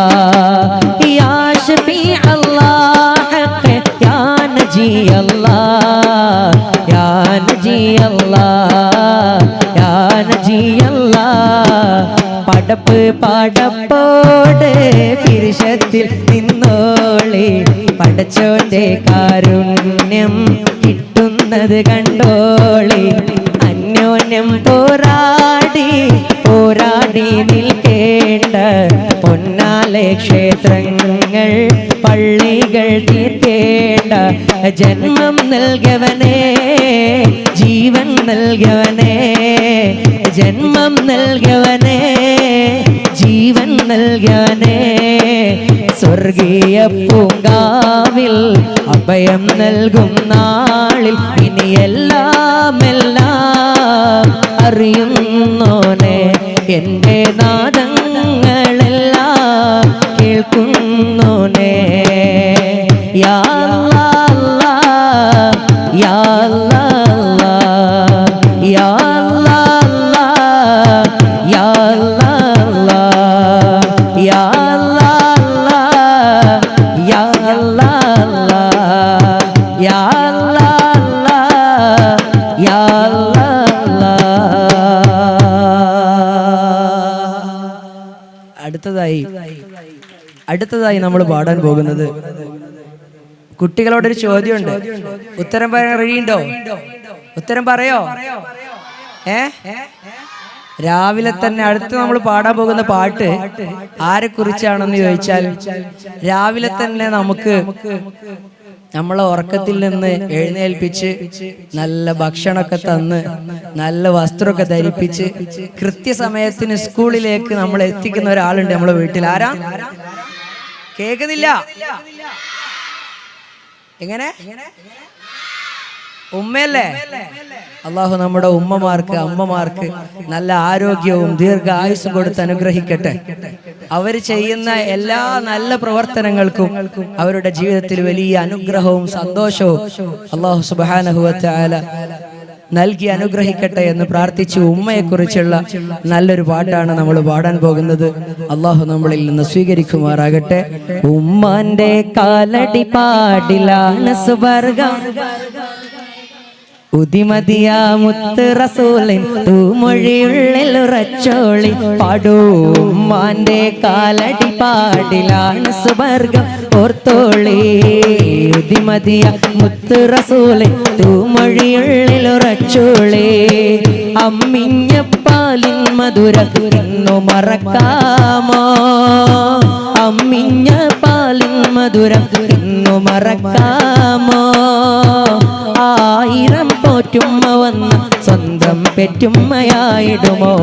യാ ശഫീഅല്ലാ, ഹഖ് യാ നജിയല്ലാ, യാ നജിയല്ലാ, യാ നജിയല്ലാ. പടപ്പ് പടപ്പോട് തിരുശത്തിൽ നിന്നോളി, പടച്ചോന്റെ കാരുണ്യം കിട്ടുന്നത് കണ്ടോളി. അന്യോന്യം മാനം പോരാടി പോരാടി നിൽക്കേണ്ട പൊന്നാലെ ക്ഷേത്രങ്ങൾ പള്ളികൾ തീർക്കേണ്ട ജന്മം നൽകവനേ ജീവൻ നൽകവനേ ജന്മം നൽകവനേ ജീവൻ നൽകവനേ സ്വർഗീയ പൂങ്കാവിൽ അഭയം നൽകും നാളിൽ ഇനി എല്ലാം അറിയുന്നോനെ എൻ്റെ നാദങ്ങളെല്ലാം കേൾക്കുന്നോനെ യാ അല്ലാഹ് യാ അല്ലാഹ് യാ അല്ലാഹ് യാ അല്ലാഹ് യാ അടുത്തതായി നമ്മൾ പാടാൻ പോകുന്നത് കുട്ടികളോടൊരു ചോദ്യമുണ്ട്. ഉത്തരം പറയാൻ റെഡിയുണ്ടോ? ഉത്തരം പറയോ? രാവിലെ തന്നെ അടുത്ത് നമ്മൾ പാടാൻ പോകുന്ന പാട്ട് ആരെ കുറിച്ചാണെന്ന് ചോദിച്ചാൽ, രാവിലെ തന്നെ നമുക്ക് നമ്മളെ ഉറക്കത്തിൽ നിന്ന് എഴുന്നേൽപ്പിച്ച് നല്ല ഭക്ഷണമൊക്കെ തന്ന് നല്ല വസ്ത്രമൊക്കെ ധരിപ്പിച്ച് കൃത്യസമയത്തിന് സ്കൂളിലേക്ക് നമ്മൾ എത്തിക്കുന്ന ഒരാളുണ്ട് നമ്മളെ വീട്ടിൽ. ആരാ? കേൾക്കുന്നില്ല. എങ്ങനെ? ഉമ്മയല്ലേ? അള്ളാഹു നമ്മുടെ ഉമ്മമാർക്ക് അമ്മമാർക്ക് നല്ല ആരോഗ്യവും ദീർഘായുസ്സും കൊടുത്ത് അനുഗ്രഹിക്കട്ടെ. അവർ ചെയ്യുന്ന എല്ലാ നല്ല പ്രവർത്തനങ്ങൾക്കും അവരുടെ ജീവിതത്തിൽ വലിയ അനുഗ്രഹവും സന്തോഷവും അള്ളാഹു സുബ്ഹാനഹു വ തആല നൽകി അനുഗ്രഹിക്കട്ടെ എന്ന് പ്രാർത്ഥിച്ചു ഉമ്മയെക്കുറിച്ചുള്ള നല്ലൊരു പാട്ടാണ് നമ്മൾ പാടാൻ പോകുന്നത്. അള്ളാഹു നമ്മളിൽ നിന്ന് സ്വീകരിക്കുമാറാകട്ടെ. ഉമ്മാന്റെ കാലടി പാടിലാണ് സുവർഗം, ഉദിമതിയ മുത്ത് റസൂലിൻ തൂമൊഴിയുള്ളിൽ ഉറച്ചോളി പാടൂ. ഉമ്മാന്റെ കാലടി പാടിലാണ് സുവർഗം ഓർത്തോളി, ഉദിമതിയ മുത്ത് റസൂലിൻ തൂമൊഴിയുള്ളിൽ ഉറച്ചോളി. അമ്മിഞ്ഞ പാലിൻ മധുരം ഇന്നു മറക്കാമോ, അമ്മിഞ്ഞ പാലിൻ മധുരം ഇന്നു മറക്കാമോ. ആയിരം പോറ്റുമ്മ വന്ന് സ്വന്തം പെറ്റുമ്മയായിടുമോ.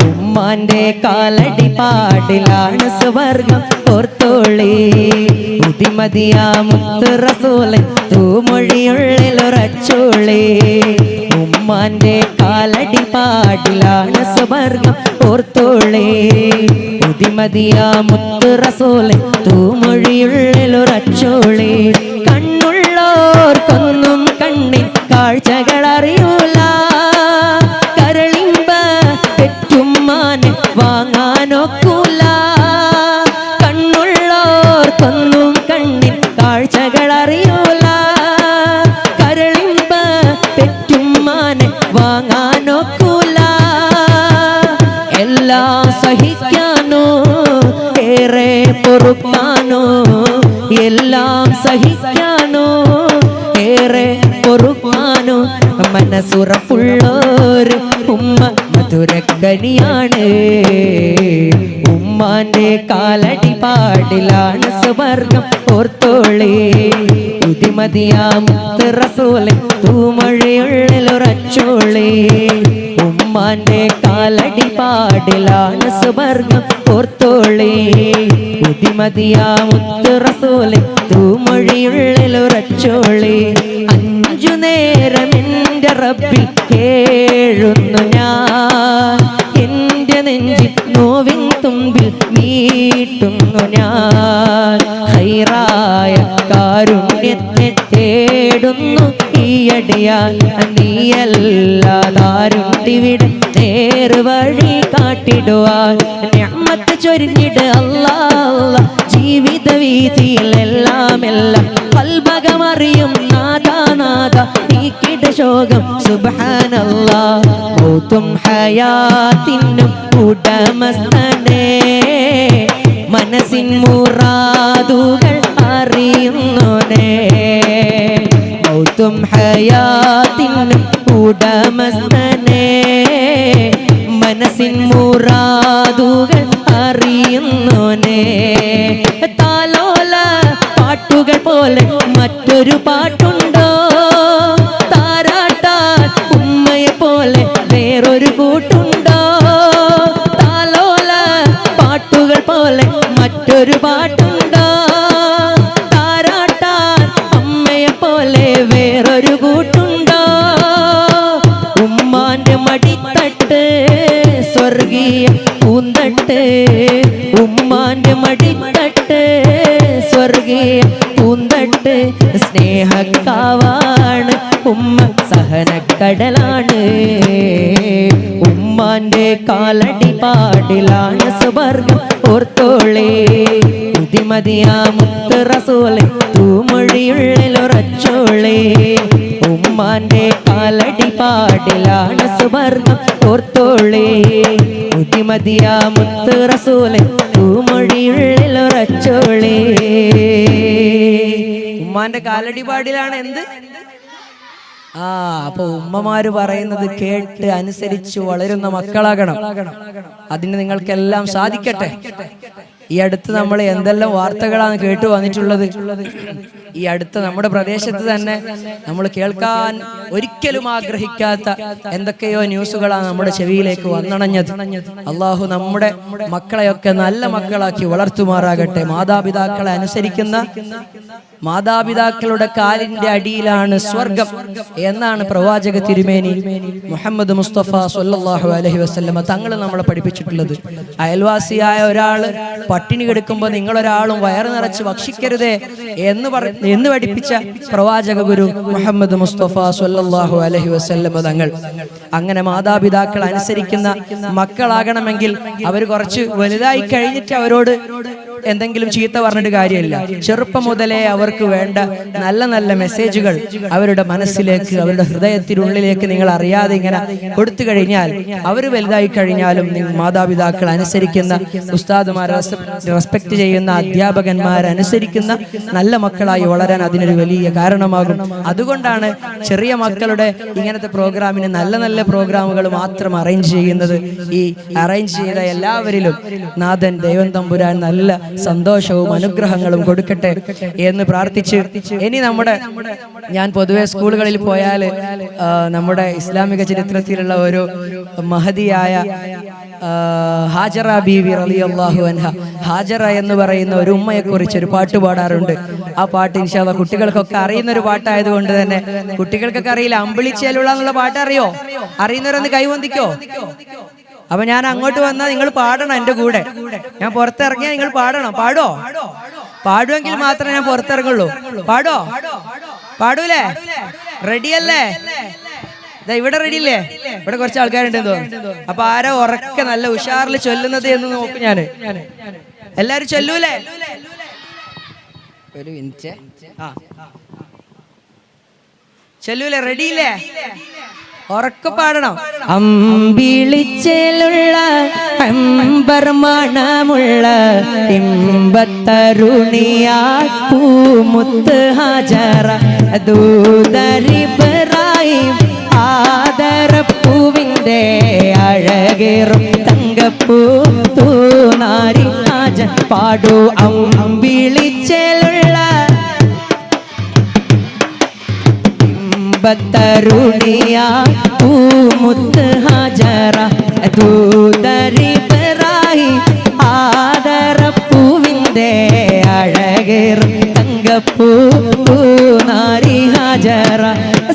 ഉമ്മാന്റെ കാലടി പാടിലാണ് സുവർഗം ഓർത്തോളി, ഉദിമതിയ മുത്ത് റസൂലെ തൂമൊഴിയുള്ളിൽ ഉറച്ചോളി. ഉമ്മാന്റെ കാലടി പാടിലാണ് സുവർഗം ഓർത്തോളി, ഉദിമതിയ മുത്ത് റസൂലെ തൂമൊഴിയുള്ളിൽ ഉറച്ചോളി. കണ്ണുള്ളോർക്കൊന്നും കണ്ണിൻ കാഴ്ചകൾ അറിയൂല, കരളിമ്പ പെറ്റുമ്മാനെ വാങ്ങാനൊക്കൂല. കണ്ണുള്ളോർക്കൊന്നും കണ്ണിൻ കാഴ്ചകൾ അറിയൂല, കരളിമ്പ പെറ്റുമ്മാനെ വാങ്ങാനൊക്കൂല. എല്ലാം സഹിക്കാനോ ഏറെ പൊറുക്കാനോ, എല്ലാം സഹിക്കാനോ ഏറെ പൊറുക്കാനോ മനസ്സുറപ്പുള്ളോര് ഉമ്മ മധുരക്കനിയാണ്. ഉമ്മാന്റെ കാലടി പാടിലാണ് സുവർഗം ഓർത്തോളി, ഉദിമതിയ മുത്ത് റസൂലെ തൂമൊഴിയുള്ളിൽ ഉറച്ചോളി. ഉമ്മാന്റെ കാലടി പാടിലാണ് സുവർഗം ഓർത്തോളി, ഉദിമതിയ മുത്ത് റസൂലെ തൂമൊഴിയുള്ളിൽ ഉറച്ചോളി. അഞ്ചു നേരം എൻ്റെ റബ്ബിൽ കേഴുന്നു ഞാൻ, എൻ്റെ നെഞ്ചിൽ നോവിൻ തുമ്പിൽ മീട്ടുന്നു ഞാൻ. ഹൈറായ കാരുണ്യത്തെ തേടുന്നു ഈയടിയാൻ, നീയല്ലാതാരുണ്ടിവിടെ നേർവഴി കാട്ടിടുവാൻ. നിഅമത്ത് ചൊരിഞ്ഞിട് അല്ലാഹ് ജീവിത വീതിയിൽ എല്ലാം എല്ലാം കൽബകമറിയും നാദാ നാദാ നീക്കിട ശോകം സുബ്ഹാനല്ലാഹ്. മൗതും ഹയാത്തിനും ഉടമസ്ഥനേ, മനസ്സിൻ മുറാദുകൾ അറിയുന്നോനേ. മൗതും ഹയാത്തിനും ഉടമസ്ഥനേ, മനസ്സിൻ മുറാദുകൾ അറിയുന്നോനെ താലോല പാട്ടുകൾ പോലെ മറ്റൊരു പാട്ടുണ്ടോ താരാട്ടാൻ ഉമ്മയെ പോലെ വേറൊരു കൂട്ടുണ്ടോ താലോല പാട്ടുകൾ പോലെ മറ്റൊരു പാട്ടുണ്ടോ താരാട്ടാൻ അമ്മയെ പോലെ വേറൊരു കൂട്ടുണ്ടോ ഉമ്മാന്റെ മടിത്തട്ട് സ്വർഗീയ പൂന്തട്ട് ഉമ്മാന്റെ മടിത്തട്ട് സ്വർഗീയ പൂന്തട്ട് സ്നേഹക്കാവാണ് ഉമ്മ സഹനക്കടലാണ് ഉമ്മാന്റെ കാലടി പാടിലാണ് സുവർഗം ഓർത്തോളേ ബുദ്ധിമതിയാ മുത്ത് റസൂലെ തൂമൊഴിയുള്ളിലുറച്ചോളേ ഉമ്മാന്റെ കാലടി പാടിലാണ് സുവർഗം ഓർത്തോളേ ബുദ്ധിമതിയാ മുത്ത് റസൂലെ തൂമൊഴിയുള്ളിലുറച്ചോളേ ഉമ്മാന്റെ കാലടി പാടിലാണ് എന്ത് അപ്പൊ ഉമ്മമാര് പറയുന്നത് കേട്ട് അനുസരിച്ച് വളരുന്ന മക്കളാകണം. അതിന് നിങ്ങൾക്കെല്ലാം സാധിക്കട്ടെ. ഈ അടുത്ത് നമ്മൾ എന്തെല്ലാം വാർത്തകളാണ് കേട്ടു വന്നിട്ടുള്ളത്. ഈ അടുത്ത് നമ്മുടെ പ്രദേശത്ത് തന്നെ നമ്മൾ കേൾക്കാൻ ഒരിക്കലും ആഗ്രഹിക്കാത്ത എന്തൊക്കെയോ ന്യൂസുകളാണ് നമ്മുടെ ചെവിയിലേക്ക് വന്നണഞ്ഞത്. അള്ളാഹു നമ്മുടെ മക്കളെയൊക്കെ നല്ല മക്കളാക്കി വളർത്തുമാറാകട്ടെ. മാതാപിതാക്കളെ അനുസരിക്കുന്ന മാതാപിതാക്കളുടെ കാലിന്റെ അടിയിലാണ് സ്വർഗം എന്നാണ് പ്രവാചക തിരുമേനി മുഹമ്മദ് മുസ്തഫ സ്വല്ലല്ലാഹു അലൈഹി വസല്ലമ തങ്ങൾ നമ്മളെ പഠിപ്പിച്ചിട്ടുള്ളത്. അയൽവാസിയായ ഒരാള് പട്ടിണി കിടക്കുമ്പോൾ നിങ്ങളൊരാളും വയറ് നിറച്ച് ഭക്ഷിക്കരുതേ എന്ന് പഠിപ്പിച്ച പ്രവാചക ഗുരു മുഹമ്മദ് മുസ്തഫ സ്വല്ലല്ലാഹു അലൈഹി വസല്ലമ തങ്ങൾ. അങ്ങനെ മാതാപിതാക്കൾ അനുസരിക്കുന്ന മക്കളാകണമെങ്കിൽ അവർ കുറച്ച് വലുതായി കഴിഞ്ഞിട്ട് അവരോട് എന്തെങ്കിലും ചീത്ത പറഞ്ഞിട്ട് കാര്യമില്ല. ചെറുപ്പം മുതലേ അവർക്ക് വേണ്ട നല്ല നല്ല മെസ്സേജുകൾ അവരുടെ മനസ്സിലേക്ക് അവരുടെ ഹൃദയത്തിനുള്ളിലേക്ക് നിങ്ങൾ അറിയാതെ ഇങ്ങനെ കൊടുത്തു കഴിഞ്ഞാൽ അവർ വലുതായി കഴിഞ്ഞാലും മാതാപിതാക്കൾ അനുസരിക്കുന്ന ഉസ്താദുമാരെ റെസ്പെക്ട് ചെയ്യുന്ന അധ്യാപകന്മാരെ അനുസരിക്കുന്ന നല്ല മക്കളായി വളരാൻ അതിനൊരു വലിയ കാരണമാകും. അതുകൊണ്ടാണ് ചെറിയ മക്കളുടെ ഇങ്ങനത്തെ പ്രോഗ്രാമിന് നല്ല നല്ല പ്രോഗ്രാമുകൾ മാത്രം അറേഞ്ച് ചെയ്യുന്നത്. ഈ അറേഞ്ച് ചെയ്ത എല്ലാവരിലും നാഥൻ ദൈവം തമ്പുരാൻ നല്ല സന്തോഷവും അനുഗ്രഹങ്ങളും കൊടുക്കട്ടെ എന്ന് പ്രാർത്ഥിച്ച് ഇനി ഞാൻ പൊതുവെ സ്കൂളുകളിൽ പോയാൽ നമ്മുടെ ഇസ്ലാമിക ചരിത്രത്തിലുള്ള ഒരു മഹദിയായ ഹാജറ ബീവി റളിയല്ലാഹു അൻഹ, ഹാജറ എന്ന് പറയുന്ന ഒരു ഉമ്മയെ കുറിച്ച് ഒരു പാട്ട് പാടാറുണ്ട്. ആ പാട്ട് ഇൻഷാ അല്ലാഹ് കുട്ടികൾക്കൊക്കെ അറിയുന്ന ഒരു പാട്ടായതുകൊണ്ട് തന്നെ കുട്ടികൾക്കൊക്കെ അറിയില്ല. അമ്പിളിച്ചേലുള്ള എന്നുള്ള പാട്ട് അറിയുന്നവരൊന്ന് കൈവന്തിക്കോ? അപ്പൊ ഞാൻ അങ്ങോട്ട് വന്നാൽ നിങ്ങൾ പാടണം എന്റെ കൂടെ. ഞാൻ പുറത്തിറങ്ങിയാൽ നിങ്ങൾ പാടണം. പാടുമെങ്കിൽ മാത്രമേ ഞാൻ പുറത്തിറങ്ങുള്ളൂ. പാടൂലേ? റെഡിയല്ലേ? ഇവിടെ റെഡിയില്ലേ? ഇവിടെ കുറച്ച് ആൾക്കാരുണ്ടെന്ന് തോന്നുന്നു. അപ്പൊ ആരോ ഉറക്കെ നല്ല ഉഷാറിൽ ചൊല്ലുന്നത് എന്ന് നോക്കും ഞാന്. എല്ലാരും ചൊല്ലൂലേ? ഒരു മിനിറ്റ്. ചൊല്ലൂലേ? റെഡിയില്ലേ? ഉറക്കെ പാടണം. അമ്പിളിച്ചേലുള്ള അമ്പർ മണമുള്ള ഇമ്പത്തരുണിയാ പൂമുത്ത് ഹാജറ ദൂതരിബ്രാഹിം ആദരപ്പൂവിന്റെ അഴകേറും തങ്കപ്പൂ തൂനാരി ഹാജ പാടൂ അമ്പിളിച്ചേലുള്ള ബത്തരുണിയാ പൂമുത്ത് ഹാജറ ദൂതരിബ്രാഹിം ആദരപ്പൂവിന്റെ അഴകേറും തങ്കപ്പൂ തൂനാരി ഹാജറ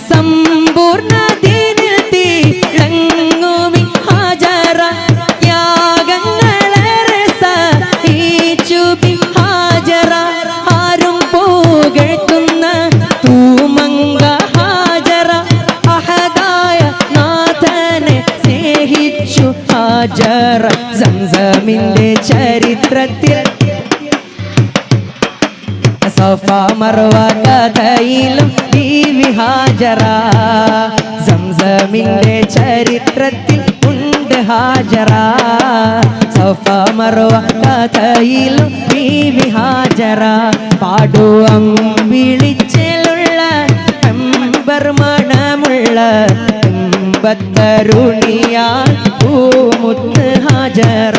സമ്പൂർണ്ണ ദീനിൽ തിളങ്ങുമി ഹാജറ ത്യാഗങ്ങളേറെ സഹിച്ചു ബി ഹാജറ ആരും പുകഴ്ത്തുന്ന തൂമങ്ക ഹാജറ സംസമിന്റെ ചരിത്രത്തിൽ സഫ മർവ കഥയിലും ബീവി ഹാജറ സംസമിന്റെ ചരിത്രത്തിൽ ഉണ്ട് ഹാജറ സഫ മർവ കഥയിലും ബീവി ഹാജറ പാടൂ അമ്പിളിച്ചേലുള്ള അമ്പർ മണമുള്ള ഇമ്പത്തരുണിയാൽ പൂമുത്ത് ഹാജറ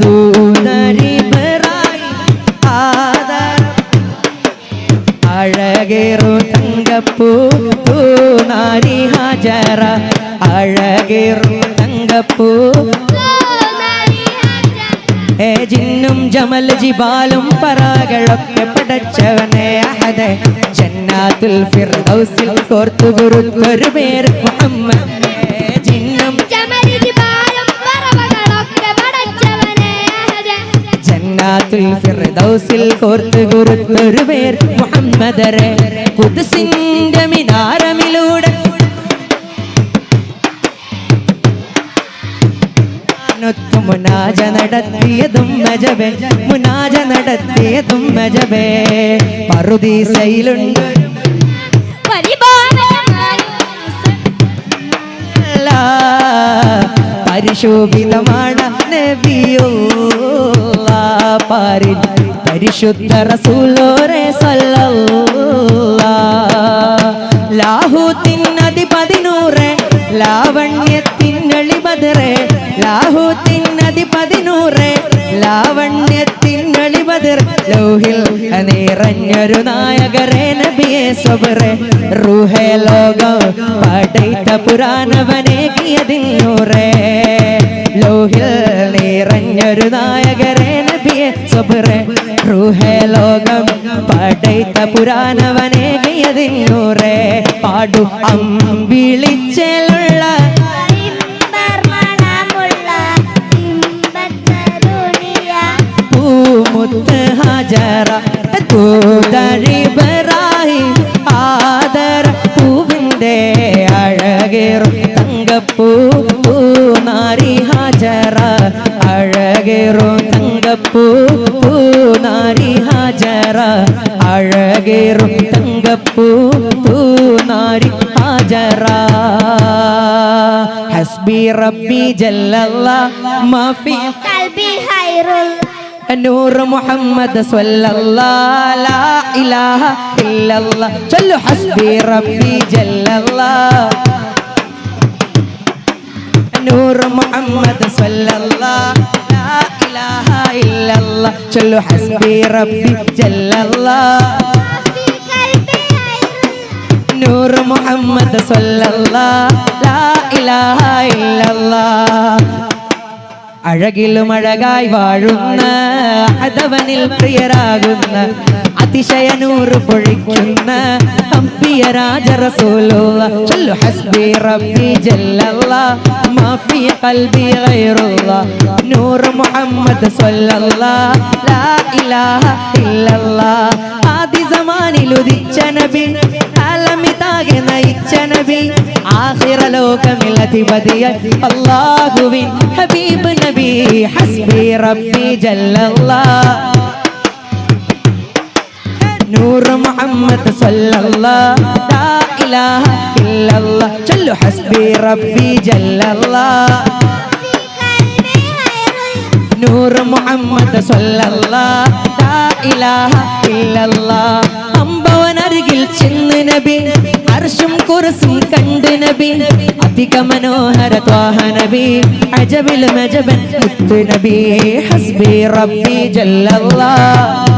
ദൂതരിബറായി ആദര അഴകേറു തങ്കപ്പൂ തൂനാരി ഹാജറ അഴകേറു തങ്കപ്പൂ ജിന്നും ജമൽ ജിബാലും പറാകളൊക്കെ പടച്ചവനെ അഹദേ ജന്നാത്തുൽ ഫിർദൗസിൽ കോർത്തു കുറുത്തൊരു പേര് മുഹമ്മദ് ജിന്നും ജമൽ ജിബാലും പറവകളൊക്കെ പടച്ചവനെ അഹദേ ജന്നാത്തുൽ ഫിർദൗസിൽ കോർത്തു കുറുത്തൊരു പേര് മുഹമ്മദരെ ഖുദ്സിന്റെ മിനാരമിലൂടെ മുനാജ നടത്തിയതും മജബേ മുനാജ നടത്തിയതും മജബേ പറുദീസയിലുണ്ട് പരിശോഭിതമാണ് നബിയുള്ളാഹ് പാരിൻ പരിശുദ്ധ റസൂലോരെ സല്ലല്ലാഹ് ലാഹൂത്തിൻ അധിപതിനൂറെ ലാവണ്യത്തിനളിബദറെ ലാഹൂത്തിൻ അധിപതിനൂറെ ലാവണ്യത്തിനളിബദർ ലൗഹിൽ നിറഞ്ഞൊരു നായകരെ നബിയെ സബറെ റൂഹേ ലോകം പടൈത്ത പുരാണവനേകിയതിന്നൂറെ ലൗഹിൽ നിറഞ്ഞൊരു നായകരെ നബിയെ സബറെ റൂഹേ ലോകം പടൈത്ത പുരാണവനേകിയതിന്നൂറെ പാടു അമ്പിളിച്ചലുള്ള പൂമുത്ത് ഹാജറ ദൂതരിബറായി ആദര പൂവിൻ്റെ അഴകേറും തങ്കപ്പൂ പൂനാരി ഹാജറ അഴകേറും തങ്കപ്പൂ പൂനാരി ഹാജറ അഴകേറും തങ്കപ്പൂ പൂനാരി ഹാജറ ഹസ്ബി റബ്ബി ജല്ലല്ലാഹ് മാഫി ഖൽബി ഖൈറുൽ നൂർ മുഹമ്മദ് സ്വല്ലല്ലാഹ് ലാ ഇലാഹ ഇല്ലല്ലാഹ് ചൊല്ലു ഹസ്ബി റബ്ബി ജല്ലല്ലാഹ് നൂർ മുഹമ്മദ് സ്വല്ലല്ലാഹ് ലാ ഇലാഹ ഇല്ലല്ലാഹ് ചൊല്ലു ഹസ്ബി റബ്ബി ജല്ലല്ലാഹ് നൂർ മുഹമ്മദ് സ്വല്ലല്ലാഹ് ലാ ഇലാഹ ഇല്ലല്ലാഹ് അഴകിലും അഴകായി വാഴുന്ന അഹദവനിൽ പ്രിയരാകുന്ന അതിശയ നൂറ് പൊഴിക്കുന്ന അംബിയ രാജ റസൂലുള്ളാഹ് ചൊല്ലു ഹസ്ബി റബ്ബി ജല്ലല്ലാഹ് മാഫി ഖൽബി ഗൈറുല്ലാഹ് നൂർ മുഹമ്മദ് സ്വല്ലല്ലാഹ് ലാ ഇലാഹ ഇല്ലല്ലാഹ് ആദി സമാനിൽ ഉദിച്ച നബി ആലമിതാകെ നയിച്ച നബി ആഖിറ ലോകമിൽ അധിപതിയായി അല്ലാഹുവിൻ ഹബീബ് നബി ഹസ്ബി റബ്ബി ജല്ലല്ലാഹ് നൂർ മുഹമ്മദ് സ്വല്ലല്ലാഹ് ലാ ഇലാഹ ഇല്ലല്ലാഹ് ചൊല്ലു ഹസ്ബി റബ്ബി ജല്ലല്ലാഹ് നൂർ മുഹമ്മദ് സ്വല്ലല്ലാഹ് ലാ ഇലാഹ ഇല്ലല്ലാഹ് അമ്പവനരികിൽ ചെന്ന് നബി അർശും കുർസും കണ്ട് നബി അധിക മനോഹര ത്വാഹ നബി അജബിൽ മജബൻ മുത്ത് നബി ഹസ്ബി റബ്ബി ജല്ലല്ലാഹ്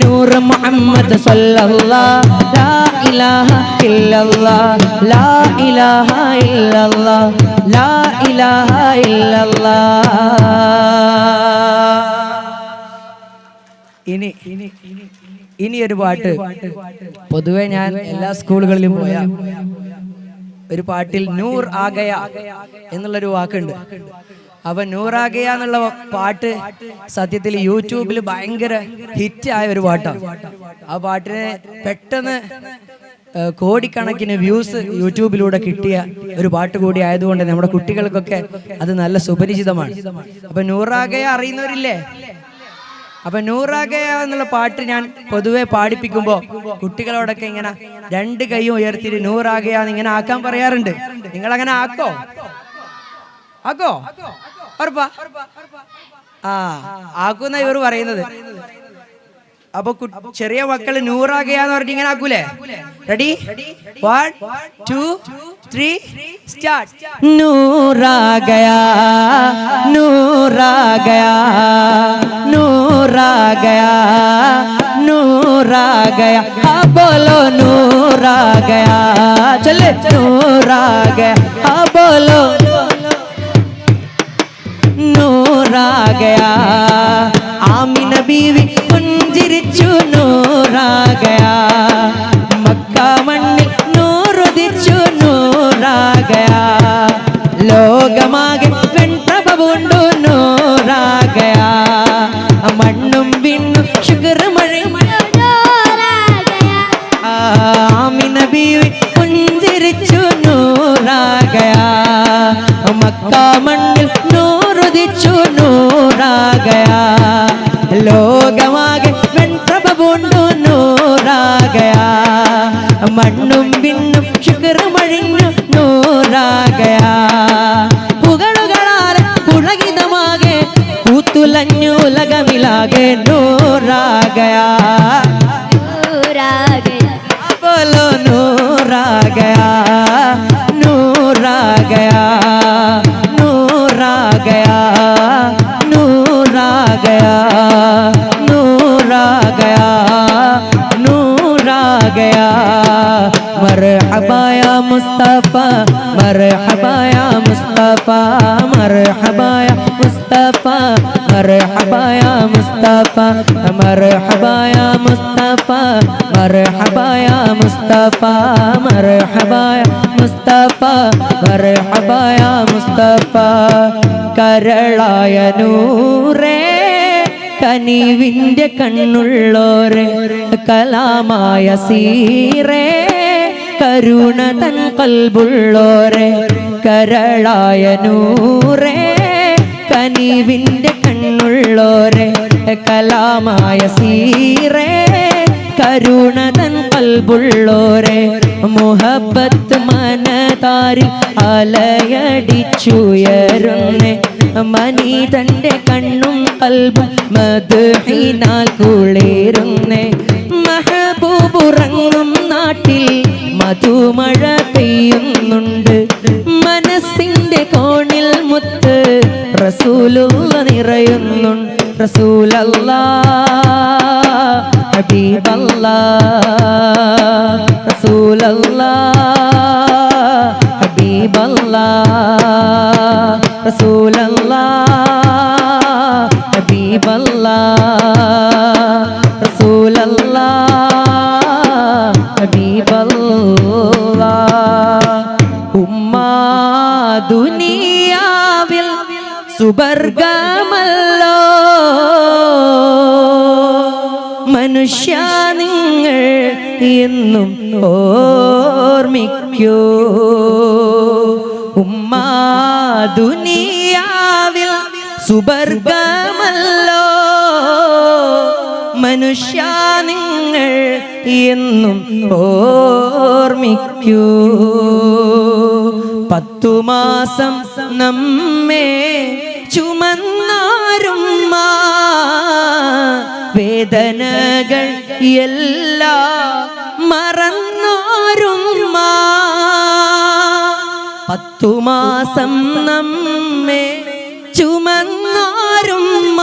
നൂർ മുഹമ്മദ് സ്വല്ലല്ലാഹ് ലാ ഇലാഹ ഇല്ലല്ലാഹ് ലാ ഇലാഹ ഇല്ലല്ലാഹ് ലാ ഇലാഹ ഇല്ലല്ലാഹ് ഇനി ഒരു പാട്ട് പൊതുവെ ഞാൻ എല്ലാ സ്കൂളുകളിലും പോയ ഒരു പാട്ടിൽ നൂർ ആഗയ എന്നുള്ളൊരു വാക്കുണ്ട്. അപ്പൊ നൂർ ആഗയ എന്നുള്ള പാട്ട് സത്യത്തിൽ യൂട്യൂബിൽ ഭയങ്കര ഹിറ്റ് ആയ ഒരു പാട്ടാണ്. ആ പാട്ടിന് പെട്ടെന്ന് കോടിക്കണക്കിന് വ്യൂസ് യൂട്യൂബിലൂടെ കിട്ടിയ ഒരു പാട്ട് കൂടി ആയതുകൊണ്ട് നമ്മുടെ കുട്ടികൾക്കൊക്കെ അത് നല്ല സുപരിചിതമാണ്. അപ്പൊ നൂർ ആഗയ അറിയുന്നവരില്ലേ? അപ്പൊ നൂറാഗയ എന്നുള്ള പാട്ട് ഞാൻ പൊതുവെ പാടിപ്പിക്കുമ്പോ കുട്ടികളോടൊക്കെ ഇങ്ങനെ രണ്ട് കൈയും ഉയർത്തിയിട്ട് നൂറാഗയ ഇങ്ങനെ ആക്കാൻ പറയാറുണ്ട്. നിങ്ങൾ അങ്ങനെ ആക്കോ ഉറപ്പാ? ആക്കുന്ന ഇവർ പറയുന്നത് അപ്പൊ ചെറിയ മക്കള് നൂറാകയാന്ന് പറഞ്ഞിട്ട് ഇങ്ങനെ ആക്കൂലേ? റെഡി? 1 2 3 സ്റ്റാർട്ട്. നൂറാകയാ നൂറാകയാ നൂറാകയാ നൂറാകയാ बोलो नूर आ गया चले नूर आ गया बोलो नूर आ गया आमीन बीवी പുഞ്ചിരിച്ചു നൂർ ആ गया മക്ക മണ്ണിൽ നൂർ ഉദിച്ചു നൂർ ആ गया ലോകമാകെ വെൺപ്രഭ പൂണ്ടു നൂർ ആ गया മണ്ണും വിണ്ണും ശുക്ർ മഴയും आमीन बीवी പുഞ്ചിരിച്ചു നൂർ ആ गया മക്ക മണ്ണിൽ നൂർ ഉദിച്ചു നൂർ ആ गया ലോകമാകെ വെൺപ്രഭ പൂണ്ടു നൂർ ആ गया മണ്ണും വിണ്ണും ശുക്ർ മഴിഞ്ഞു നൂർ ആ गया പുകളുകളാൽ പുളകിതമാകെ കൂത്തുലഞ്ഞു ഉലകമിലാകെ നൂർ ആ गया बोलो नूर आ गया नूर आ गया नूर आ गया नूर आ गया नूर आ गया नूर आ गया मरहबा या मुस्तफा मरहबा या मुस्तफा मरहबा या मुस्तफा मरहबा या मुस्तफा मरहबा या मुस्तफा मरहबा या मुस्तफा मरहबा या मुस्तफा मरहबा या मुस्तफा കരളായ നൂറേ കനിവിൻ്റെ കണ്ണുള്ളോരെ കലാമായ സീറേ കരുണ തൻ കൽബുള്ളോരെ കരളായ നൂറേ കനിവിൻ്റെ കണ്ണുള്ളോരെ കലാമായ സീറേ കരുണ തൻ കൽബുള്ളോരെ മുഹബത്ത് മനതാരിൽ അലയടിച്ചുയരുന്നേ മനീതന്റെ കണ്ണും കൽബും മദ്ഹിനാൽ കുളിരുന്നേ മഹബൂബുറങ്ങും നാട്ടിൽ മധുമഴ പെയ്യുന്നുണ്ട് മനസ്സിന്റെ കോണിൽ മുത്ത് റസൂലുള്ള നിറയുന്നുണ്ട് റസൂലല്ലാഹ് ഹബീബല്ലാഹ് റസൂലല്ലാഹ് ഹബീബല്ലാഹ് റസൂലല്ലാഹ് ഹബീബല്ലാഹ് റസൂലല്ലാഹ് ഹബീബല്ലാഹ് ഉമ്മാ ദുനിയാവിൽ സുബർഗമല്ലോ മനുഷ്യ നിങ്ങൾ എന്നും ഓർമ്മിക്കൂ ഉമ്മാ ദുനിയാവിൽ സുബർഗമല്ലോ മനുഷ്യ നിങ്ങൾ എന്നും ഓർമ്മിക്കൂ 10 മാസം നമ്മെ ചുമന്നാരുമ്മ വേദനകൾ എല്ലാം മറന്നോരുമ്മ 10 മാസം നമ്മെ ചുമന്നാരുമ്മ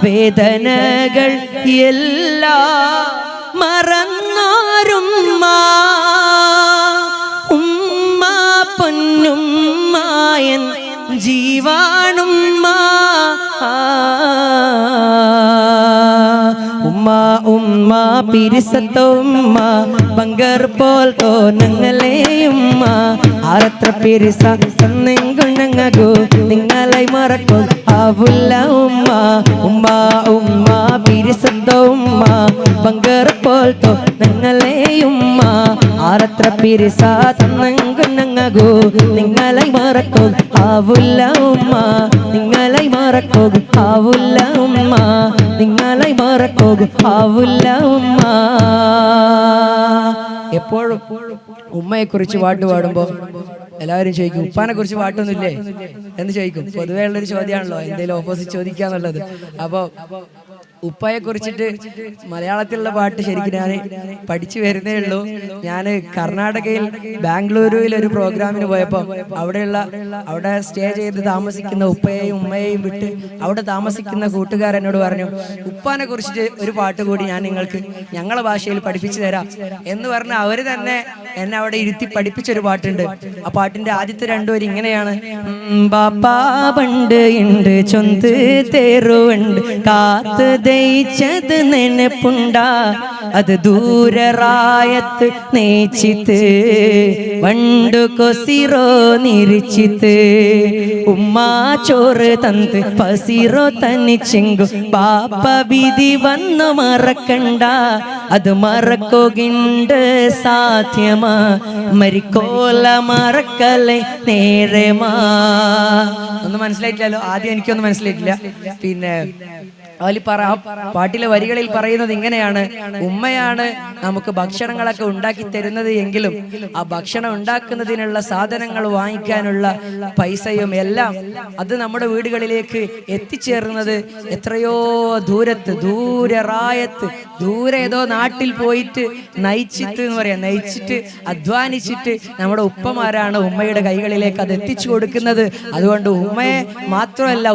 വേദനകൾ എല്ലാം മറന്നോരുമ്മ ഉമ്മ പൊന്നുമ്മായൻ ജീവാണുമ്മ ഉമ്മ ഉമ്മ പിരിസത്ത ഉമ്മ ബങ്കർ പോൽ തോന്നങ്ങളെ ഉമ്മ ആരത്ര പിരിസ സന്നെങ്കുണങ്ങു നിങ്ങളെ മറക്കും ആവുല്ല ഉമ്മ ഉമ്മ ഉമ്മ പിരിസത്ത ഉമ്മ ബങ്കർ പോൽ തോന്നങ്ങളെ ഉമ്മ ആരത്ര പിരിസ സന്നെങ്കുണങ്ങു നിങ്ങളെ മറക്കും ആവുല്ല ഉമ്മ നിങ്ങളെ മറക്കും ആവുല്ല ഉമ്മ നിങ്ങളെ മറക്കും ആവുല്ല ഉമ്മ. എപ്പോഴും ഉമ്മയെ കുറിച്ച് പാട്ട് പാടുമ്പോൾ എല്ലാവരും ചോദിക്കും ഉപ്പാനെ കുറിച്ച് പാട്ടൊന്നുമില്ലേ എന്ന് ചോദിക്കും. പൊതുവേ ഉള്ളൊരു ചോദ്യമാണല്ലോ, എന്തെങ്കിലും ഓപ്പോസിറ്റ് ചോദിക്കാന്നുള്ളത്. അപ്പോൾ ഉപ്പയെ കുറിച്ചിട്ട് മലയാളത്തിലുള്ള പാട്ട് ശരിക്കും ഞാൻ പഠിച്ചു വരുന്നേ ഉള്ളൂ. ഞാൻ കർണാടകയിൽ ബാംഗ്ലൂരുവിൽ ഒരു പ്രോഗ്രാമിന് പോയപ്പോൾ അവിടെ സ്റ്റേ ചെയ്ത് താമസിക്കുന്ന ഉപ്പയെയും ഉമ്മയെയും വിട്ട് അവിടെ താമസിക്കുന്ന കൂട്ടുകാരനോട് പറഞ്ഞു, ഉപ്പാനെ കുറിച്ചിട്ട് ഒരു പാട്ട് കൂടി ഞാൻ നിങ്ങൾക്ക് ഞങ്ങളെ ഭാഷയിൽ പഠിപ്പിച്ചു തരാം എന്ന് പറഞ്ഞ് അവർ തന്നെ എന്നെ അവിടെ ഇരുത്തി പഠിപ്പിച്ചൊരു പാട്ടുണ്ട്. ആ പാട്ടിന്റെ ആദ്യത്തെ രണ്ടുപേരും ഇങ്ങനെയാണ്: ബാപ്പാ പണ്ട് ഉണ്ട് ചൊന്ത് തേറുണ്ട് കാത്ത് ദയിച്ചത് നെനപ്പുണ്ടാ അത് ദൂരറായത്ത് നെയ്ച്ചിത്ത് വണ്ടു കൊസിറോ നിരിച്ചിത്ത് ഉമ്മാ ചോറ് തന്ത് പസിറോ തനിച്ചെങ്കു പാപ്പ വിധി വന്നു മറക്കണ്ട അത് മറക്കുകിണ്ട് സാധ്യമാ മരിക്കോല മറക്കല്ലേ നേരമാ. ഒന്നും മനസ്സിലായിട്ടില്ലല്ലോ, ആദ്യം എനിക്കൊന്നും മനസ്സിലായിട്ടില്ല. പിന്നെ പാട്ടിലെ വരികളിൽ പറയുന്നത് ഇങ്ങനെയാണ്: ഉമ്മയാണ് നമുക്ക് ഭക്ഷണങ്ങളൊക്കെ ഉണ്ടാക്കി തരുന്നത് എങ്കിലും ആ ഭക്ഷണം ഉണ്ടാക്കുന്നതിനുള്ള സാധനങ്ങൾ വാങ്ങിക്കാനുള്ള പൈസയും എല്ലാം അത് നമ്മുടെ വീടുകളിലേക്ക് എത്തിച്ചേർന്നത് എത്രയോ ദൂരത്ത്, ദൂരറായത്ത്, ദൂരെ ഏതോ നാട്ടിൽ പോയിട്ട് നയിച്ചിട്ട് എന്ന് പറയാം, നയിച്ചിട്ട് അധ്വാനിച്ചിട്ട് നമ്മുടെ ഉപ്പമാരാണ് ഉമ്മയുടെ കൈകളിലേക്ക് അത് എത്തിച്ചു കൊടുക്കുന്നത്. അതുകൊണ്ട് ഉമ്മയെ മാത്രമല്ല,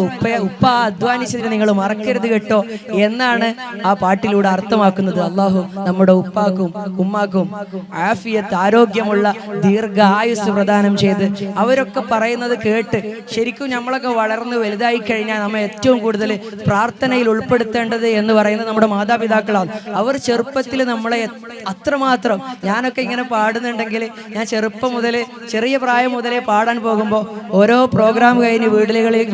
ഉപ്പ അധ്വാനിച്ചതിന് നിങ്ങൾ മറക്കരുത് കേട്ടോ എന്നാണ് ആ പാട്ടിലൂടെ അർത്ഥമാക്കുന്നത്. അള്ളാഹു നമ്മുടെ ഉപ്പാക്കും ഉമ്മാക്കും ആഫിയത്ത്, ആരോഗ്യമുള്ള ദീർഘായുസ് പ്രദാനം ചെയ്ത് അവരൊക്കെ പറയുന്നത് കേട്ട് ശരിക്കും നമ്മളൊക്കെ വളർന്ന് വലുതായി കഴിഞ്ഞാൽ നമ്മൾ ഏറ്റവും കൂടുതൽ പ്രാർത്ഥനയിൽ ഉൾപ്പെടുത്തേണ്ടത് എന്ന് പറയുന്നത് നമ്മുടെ മാതാപിതാക്കളാണ്. അവർ ചെറുപ്പത്തിൽ നമ്മളെ അത്രമാത്രം, ഞാനൊക്കെ ഇങ്ങനെ പാടുന്നുണ്ടെങ്കിൽ ഞാൻ ചെറുപ്പം മുതൽ ചെറിയ പ്രായം മുതലേ പാടാൻ പോകുമ്പോൾ ഓരോ പ്രോഗ്രാം കഴിഞ്ഞ്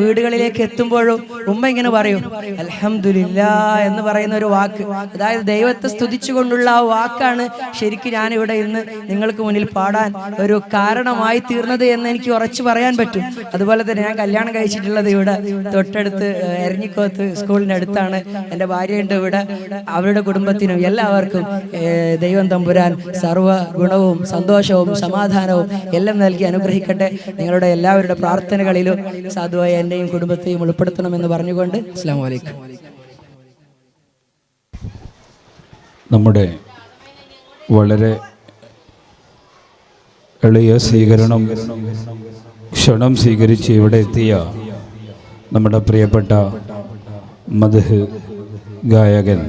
വീടുകളിലേക്ക് എത്തുമ്പോഴും ഉമ്മ ഇങ്ങനെ പറയും അൽഹംദുലില്ലാ എന്ന് പറയുന്ന ഒരു വാക്ക്, അതായത് ദൈവത്തെ സ്തുതിച്ചുകൊണ്ടുള്ള ആ വാക്കാണ് ശരിക്കും ഞാനിവിടെ ഇന്ന് നിങ്ങൾക്ക് മുന്നിൽ പാടാൻ ഒരു കാരണമായി തീർന്നത് എന്ന് എനിക്ക് ഉറച്ചു പറയാൻ പറ്റും. അതുപോലെ തന്നെ ഞാൻ കല്യാണം കഴിച്ചിട്ടുള്ളത് ഇവിടെ തൊട്ടടുത്ത് എരഞ്ഞിക്കോത്ത് സ്കൂളിൻ്റെ അടുത്താണ്. എൻ്റെ ഭാര്യയുണ്ട് ഇവിടെ. അവരുടെ കുടുംബത്തിനും എല്ലാവർക്കും ദൈവം തമ്പുരാൻ സർവ്വ ഗുണവും സന്തോഷവും സമാധാനവും എല്ലാം നൽകി അനുഗ്രഹിക്കട്ടെ. നിങ്ങളുടെ എല്ലാവരുടെ പ്രാർത്ഥനകളിലും സാധുവായ എൻ്റെയും കുടുംബത്തെയും ഉൾപ്പെടുത്തണമെന്ന് പറഞ്ഞുകൊണ്ട് അസ്സലാമു അലൈക്കും. നമ്മുടെ വളരെ എളിയ ക്ഷണം സ്വീകരിച്ച് ഇവിടെ എത്തിയ നമ്മുടെ പ്രിയപ്പെട്ട മദ്ഹ് ഗായകൻ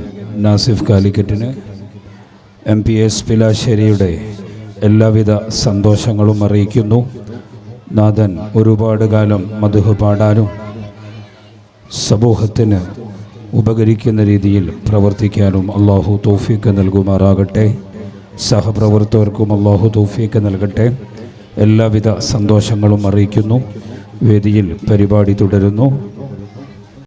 നാസിഫ് കാലിക്കറ്റിന് MPS പിലാശ്ശേരിയുടെ എല്ലാവിധ സന്തോഷങ്ങളും അറിയിക്കുന്നു. നാഥൻ ഒരുപാട് കാലം മദ്ഹ് പാടാനും സമൂഹത്തിന് ഉപകരിക്കുന്ന രീതിയിൽ പ്രവർത്തിക്കാനും അള്ളാഹു തൗഫീഖ് നൽകുമാറാകട്ടെ. സഹപ്രവർത്തകർക്കും അള്ളാഹു തൗഫീഖ് നൽകട്ടെ. എല്ലാവിധ സന്തോഷങ്ങളും അറിയിക്കുന്നു. വേദിയിൽ പരിപാടി തുടരുന്നു.